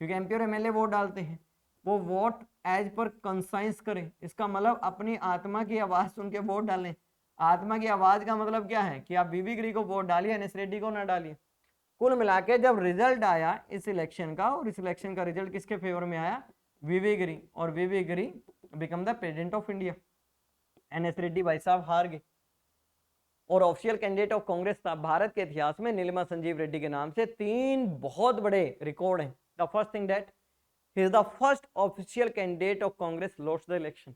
क्योंकि एमपी और एमएलए वोट डालते हैं, वो वोट एज पर कंसाइंस करें। इसका मतलब अपनी आत्मा की आवाज सुन के वोट डालें। आत्मा की आवाज का मतलब क्या है कि आप वीवी गिरी को वोट डालिए, एनएस रेड्डी को ना डालिए। कुल मिला के जब रिजल्ट आया इस इलेक्शन का, और इस इलेक्शन का रिजल्ट किसके फेवर में आया, वीवी गिरी, और V V Giri become the president of India. N S Reddy भाई साहब हार गए और ऑफिशियल कैंडिडेट ऑफ कांग्रेस था। भारत के इतिहास में नीलिमा संजीव रेड्डी के नाम से 3 बहुत बड़े रिकॉर्ड हैं। The first thing that he is the first official candidate of Congress lost the election.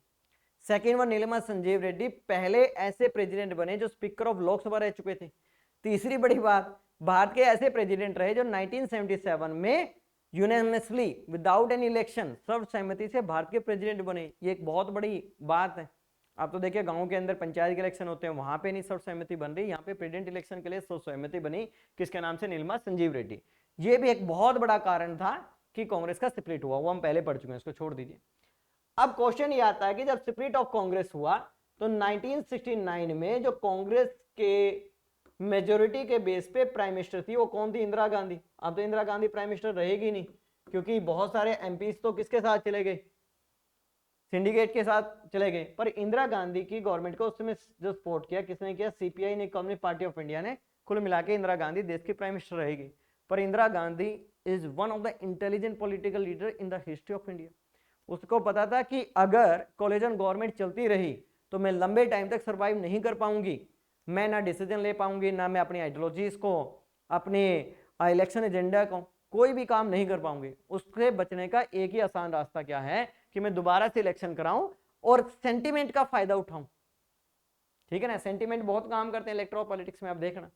Second one, Neelima Sanjeev Reddy पहले ऐसे प्रेसिडेंट बने जो स्पीकर ऑफ लोकसभा रह चुके थे। तीसरी बड़ी बात, भारत के ऐसे प्रेसिडेंट रहे जो 1977 में यूनानिमसली विदाउट एनी इलेक्शन सर्वसहमति से भारत के प्रेसिडेंट बने। ये एक बहुत बड़ी बात है। आप तो देखिए गांव के अंदर पंचायत के इलेक्शन होते हैं, वहां पे नहीं सर्वसहमति बन रही, यहाँ पे प्रेसिडेंट इलेक्शन के लिए सर्वसहमति बनी, किसके नाम से, नीलिमा संजीव रेड्डी। ये भी एक बहुत बड़ा कारण था कि कांग्रेस का स्प्लिट हुआ, वो हम पहले पढ़ चुके हैं, इसको छोड़ दीजिए। अब क्वेश्चन ये आता है कि जब स्प्लिट ऑफ कांग्रेस हुआ तो 1969 में जो कांग्रेस के मेजोरिटी के बेस पे प्राइम मिनिस्टर थी वो कौन थी, इंदिरा गांधी। अब तो इंदिरा गांधी प्राइम मिनिस्टर रहेगी नहीं, क्योंकि बहुत सारे एमपीज तो किसके साथ चले गए, सिंडिकेट के साथ चले गए। पर इंदिरा गांधी की गवर्नमेंट को उस समय जो सपोर्ट किया किसने किया, सीपीआई ने, कम्युनिस्ट पार्टी ऑफ इंडिया ने। कुल मिला के इंदिरा गांधी देश की प्राइम मिनिस्टर रहेगी। पर Indira Gandhi is one of the intelligent political leader in the history of India. उसको पता था कि अगर कोलिजन गवर्नमेंट चलती रही तो मैं लंबे टाइम तक सरवाइव नहीं कर पाऊंगी, मैं ना डिसीजन ले पाऊंगी, ना मैं अपनी आइडियोलॉजीज को, अपने इलेक्शन एजेंडा को, कोई भी काम नहीं कर पाऊंगी। उससे बचने का एक ही आसान रास्ता क्या है कि मैं दोबारा से इलेक्शन कराऊं और सेंटिमेंट का फायदा उठाऊं। ठीक है ना, सेंटिमेंट बहुत काम करते हैं इलेक्ट्रो पॉलिटिक्स में, आप देखना।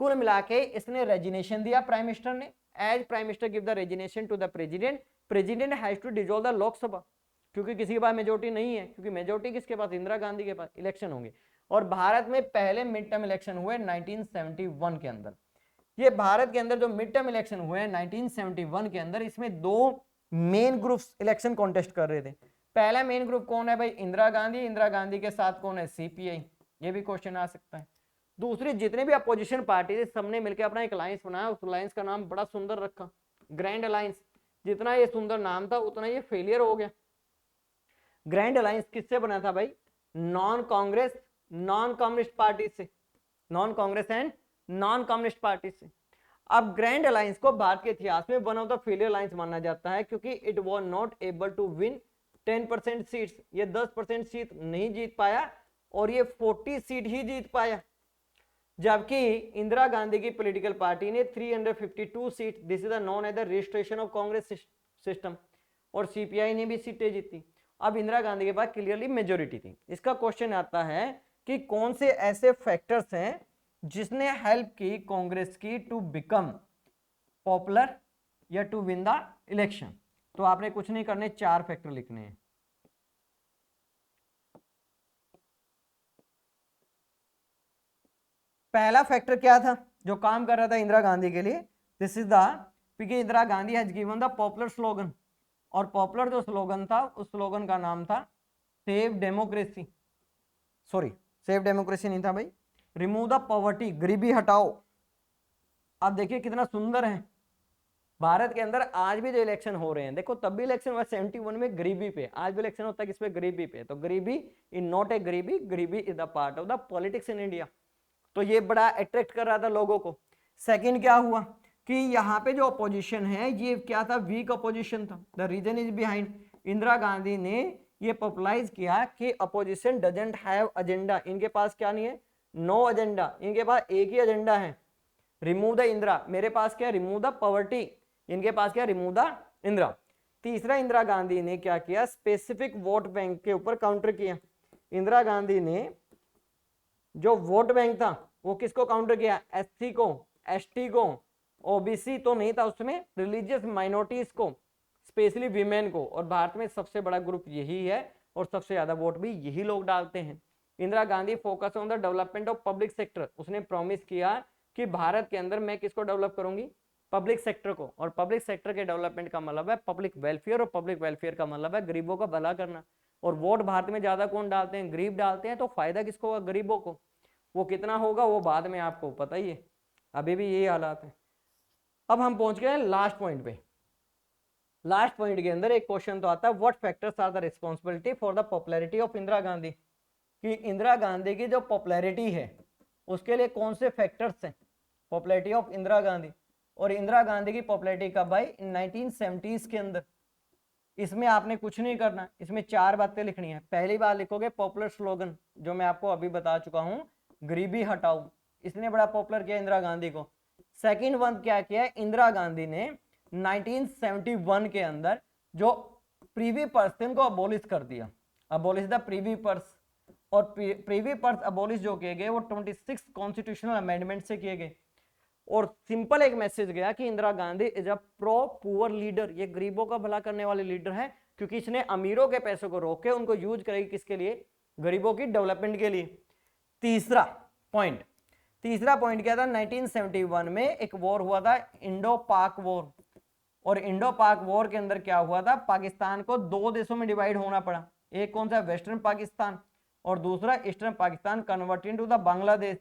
कुल मिला के इसने रेजिग्नेशन दिया प्राइम मिनिस्टर ने, as prime minister give the resignation to the president, president has to dissolve the Lok Sabha, क्योंकि किसी के पास मेजोरिटी नहीं है, क्योंकि मेजोरिटी किसके पास, इंदिरा गांधी के पास। इलेक्शन होंगे और भारत में पहले मिड टर्म इलेक्शन हुए 1971 के अंदर। ये भारत के अंदर जो मिड टर्म इलेक्शन हुए 1971 के अंदर, इसमें 2 मेन ग्रुप्स इलेक्शन कॉन्टेस्ट कर रहे थे। पहला मेन ग्रुप कौन है भाई, इंदिरा गांधी, इंदिरा गांधी के साथ कौन है, सीपीआई। ये भी क्वेश्चन आ सकता है। दूसरी जितने भी अपोजिशन पार्टी थे सबने मिलकर अपना एक अलायंस बनाया, उस अलायंस का नाम बड़ा सुंदर रखा, ग्रैंड अलायंस। जितना ये सुंदर नाम था उतना ये फेलियर हो गया। ग्रैंड अलायंस किससे बना था भाई, non Congress non communist party से, non Congress and non communist party से। अब ग्रैंड अलायंस को भारत के इतिहास में one of the failure alliance माना जाता है, क्योंकि it was not able to win 10% seats. ये 10% सीट नहीं जीत पाया और ये 40 सीट ही जीत पाया, जबकि इंदिरा गांधी की पॉलिटिकल पार्टी ने 352 seat, this is known as the registration of Congress system, और सीपीआई ने भी सीटें जीती। अब इंदिरा गांधी के पास क्लियरली मेजोरिटी थी। इसका क्वेश्चन आता है कि कौन से ऐसे फैक्टर्स हैं जिसने हेल्प की कांग्रेस की टू बिकम पॉपुलर या टू विन द इलेक्शन। तो आपने कुछ नहीं करने, 4 फैक्टर लिखने हैं। पहला फैक्टर क्या था जो काम कर रहा था इंदिरा गांधी के लिए, दिस इज द क्योंकि Indira Gandhi has given the popular slogan, और पॉपुलर जो स्लोगन था उस स्लोगन का नाम था save democracy, sorry save democracy नहीं था भाई, रिमूव द पॉवर्टी, गरीबी हटाओ। आप देखिए कितना सुंदर है भारत के अंदर आज भी जो इलेक्शन हो रहे हैं, देखो तब भी इलेक्शन हुआ 71 में गरीबी पे, आज भी इलेक्शन होता है किस पे, गरीबी पे। तो गरीबी इन नॉट ए गरीबी, गरीबी is the part of the politics in India. तो ये बड़ा अट्रैक्ट कर रहा था लोगों को। सेकंड क्या हुआ कि यहाँ पे जो अपोजिशन है ये क्या था, वीक अपोजिशन था। The reason is behind, Indira Gandhi ने ये पॉपुलराइज किया कि अपोजिशन डजंट हैव एजेंडा, इनके पास क्या नहीं है, नो एजेंडा, इनके पास एक ही एजेंडा है, रिमूव द इंदिरा। मेरे पास क्या, रिमूव द पॉवर्टी, इनके पास क्या, रिमूव द इंदिरा। तीसरा इंदिरा गांधी ने क्या किया, स्पेसिफिक वोट बैंक के ऊपर काउंटर किया। इंदिरा गांधी ने जो वोट बैंक था वो किसको काउंटर किया, एससी को, एसटी को, ओबीसी तो नहीं था उसमें, रिलीजियस माइनॉरिटीज को, स्पेशली वीमेन को। और भारत में सबसे बड़ा ग्रुप यही है और सबसे ज्यादा वोट भी यही लोग डालते हैं। Indira Gandhi focus on the development of public sector, उसने प्रॉमिस किया कि भारत के अंदर मैं किसको डेवलप करूंगी, पब्लिक सेक्टर को। और पब्लिक सेक्टर के डेवलपमेंट का मतलब है पब्लिक वेलफेयर, और पब्लिक वेलफेयर का मतलब है गरीबों का भला करना। और वोट भारत में ज्यादा कौन डालते हैं, गरीब डालते हैं। तो फायदा किसको होगा, गरीबों को। वो कितना होगा वो बाद में आपको पता ही है, अभी भी यही हालात है। अब हम पहुंच गए लास्ट पॉइंट पे। लास्ट पॉइंट के अंदर एक क्वेश्चन तो आता है, what factors are the responsibility for the popularity of Indira Gandhi, कि इंदिरा गांधी की जो पॉपुलैरिटी है उसके लिए कौन से फैक्टर्स हैं, पॉपुलैरिटी ऑफ इंदिरा गांधी। और इंदिरा गांधी की पॉपुलैरिटी कब आई, 1970s के अंदर। इसमें आपने कुछ नहीं करना, इसमें 4 बातें लिखनी है। पहली बात लिखोगे पॉपुलर स्लोगन, जो मैं आपको अभी बता चुका हूं, गरीबी हटाओ, इसने बड़ा पॉपुलर किया इंदिरा गांधी को। सेकंड वन क्या किया, इंदिरा गांधी ने 1971 के अंदर जो प्रीवी पर्स थे उनको अबोलिश कर दिया, अबोलिश द प्रीवी पर्स। और प्रीवी पर्स अबोलिश जो किए गए वो 26 कॉन्स्टिट्यूशनल अमेंडमेंट से किए गए। और सिंपल एक मैसेज गया कि Indira Gandhi is a pro poor leader, ये गरीबों का भला करने वाले लीडर है, क्योंकि इसने अमीरों के पैसों को रोक के उनको यूज करेगी किसके लिए, गरीबों की डेवलपमेंट के लिए। तीसरा पॉइंट क्या था, 1971 में एक वॉर हुआ था, इंडो पाक वॉर। और इंडो पाक वॉर के अंदर क्या हुआ था, पाकिस्तान को 2 देशों में डिवाइड होना पड़ा। एक कौन सा, वेस्टर्न पाकिस्तान, और दूसरा eastern Pakistan, converted to the Bangladesh.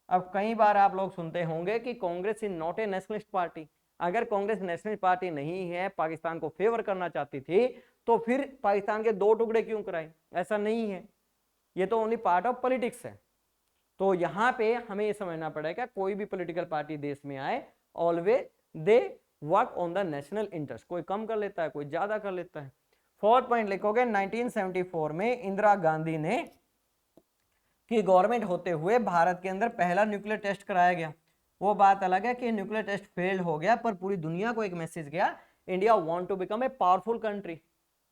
अब कई बार आप लोग सुनते होंगे कि Congress is not a nationalist party. अगर कांग्रेस नेशनलिस्ट पार्टी नहीं है, पाकिस्तान को फेवर करना चाहती थी, तो फिर पाकिस्तान के 2 टुकड़े क्यों कराए, ऐसा नहीं है, ये तो ओनली पार्ट ऑफ पॉलिटिक्स है। तो यहाँ पे हमें ये समझना पड़ेगा, कोई भी पॉलिटिकल पार्टी देश में आए, always they work on the national interest, कोई कम कर लेता है, कोई ज्यादा कर लेता है। फोर्थ पॉइंट लिखोगे, 1974 में इंदिरा गांधी ने कि गवर्नमेंट होते हुए भारत के अंदर पहला न्यूक्लियर टेस्ट कराया गया। वो बात अलग है कि न्यूक्लियर टेस्ट फेल्ड हो गया, पर पूरी दुनिया को एक मैसेज गया, India want to become a powerful country.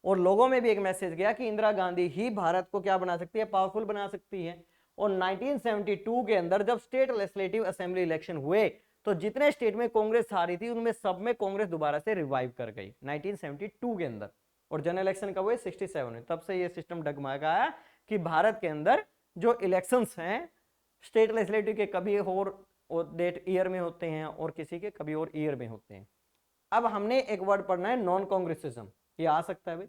और लोगों में भी एक मैसेज गया कि इंदिरा गांधी ही भारत को क्या बना सकती है, पावरफुल बना सकती है। और 1972 के अंदर जब स्टेट लेजिस्लेटिव असेंबली इलेक्शन हुए, तो जितने स्टेट में कांग्रेस हारी थी उनमें सब में कांग्रेस दोबारा से रिवाइव कर गई 1972 के अंदर। और जनरल इलेक्शन कब हुए, 67 में। तब से ये सिस्टम डगमगा गया कि भारत के अंदर जो इलेक्शंस हैं स्टेट लेजिस्लेटिव के कभी और डेट ईयर में होते हैं और किसी के कभी और ईयर में होते हैं। अब हमने एक वर्ड पढ़ना है, नॉन कांग्रेसिज्म। ये आ सकता है भाई,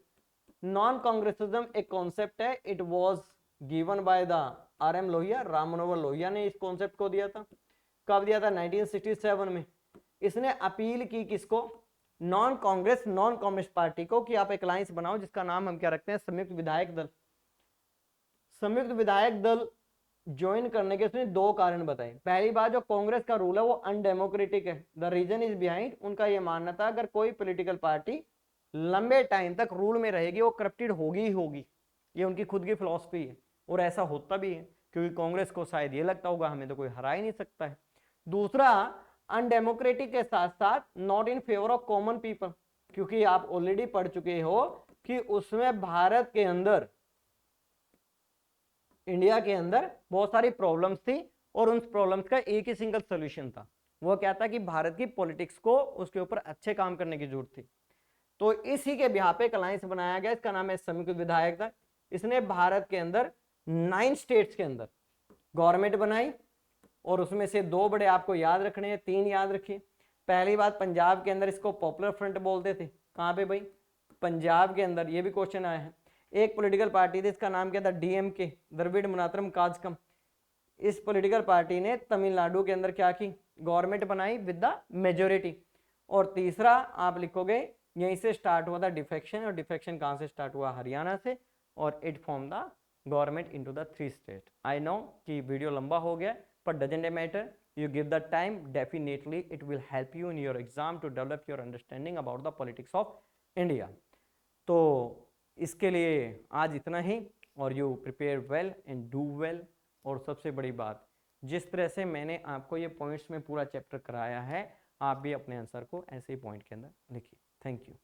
नॉन कांग्रेसिज्म एक कॉन्सेप्ट है, it was given by the RM Lohia, Ram Manohar Lohia ने इस कॉन्सेप्ट को दिया था। कब दिया था, 1967 में। इसने अपील की किसको, नॉन कम्युनिस्ट पार्टी को, कि आप एक अलायंस बनाओ जिसका नाम हम क्या रखते हैं, संयुक्त विधायक दल। संयुक्त विधायक दल ज्वाइन करने के उसने 2 कारण बताए। पहली बात, जो कांग्रेस का रूल है वो अनडेमोक्रेटिक है। द रीजन इज बिहाइंड, उनका ये मानना था अगर कोई पॉलिटिकल पार्टी लंबे टाइम तक रूल में रहेगी वो करप्टेड होगी ही होगी, ये उनकी खुद की फिलॉसफी है। और ऐसा होता भी है, क्योंकि कांग्रेस को शायद ये लगता होगा हमें तो कोई हरा ही नहीं सकता है। दूसरा, अनडेमोक्रेटिक के साथ साथ not in favour of common people, क्योंकि आप ऑलरेडी पढ़ चुके हो कि उसमें भारत के अंदर, इंडिया के अंदर बहुत सारी प्रॉब्लम्स थी और उन प्रॉब्लम्स का एक ही सिंगल सोल्यूशन था। वो क्या था कि भारत की पॉलिटिक्स को उसके ऊपर अच्छे काम करने की जरूरत थी। तो इसी के बिहार पे एक अलायंस बनाया गया, इसका नाम है संयुक्त विधायक दल। इसने भारत के अंदर 9 स्टेट्स के अंदर गवर्नमेंट बनाई और उसमें से 2 बड़े आपको याद रखने हैं, 3 याद रखिए। पहली बात, पंजाब के अंदर इसको पॉपुलर फ्रंट बोलते थे। कहाँ पे भाई? पंजाब के अंदर। ये भी क्वेश्चन आया है। एक पॉलिटिकल पार्टी थी, इसका नाम क्या था? डीएमके, द्रविड़ मुनेत्रम काजगम। इस पॉलिटिकल पार्टी ने तमिलनाडु के अंदर क्या की? गवर्नमेंट बनाई विद द मेजोरिटी। और तीसरा आप लिखोगे, यहीं से स्टार्ट हुआ था डिफेक्शन, और डिफेक्शन कहाँ से स्टार्ट हुआ? हरियाणा से, और it form the government into the 3 state. I know कि वीडियो लंबा हो गया, but doesn't matter, you give the time, definitely it will help you in your exam to develop your understanding about the politics of India. तो इसके लिए आज इतना ही, और you prepare well and do well. और सबसे बड़ी बात, जिस तरह से मैंने आपको ये पॉइंट्स में पूरा चैप्टर कराया है, आप भी अपने आंसर को ऐसे ही पॉइंट के अंदर लिखिए। Thank you.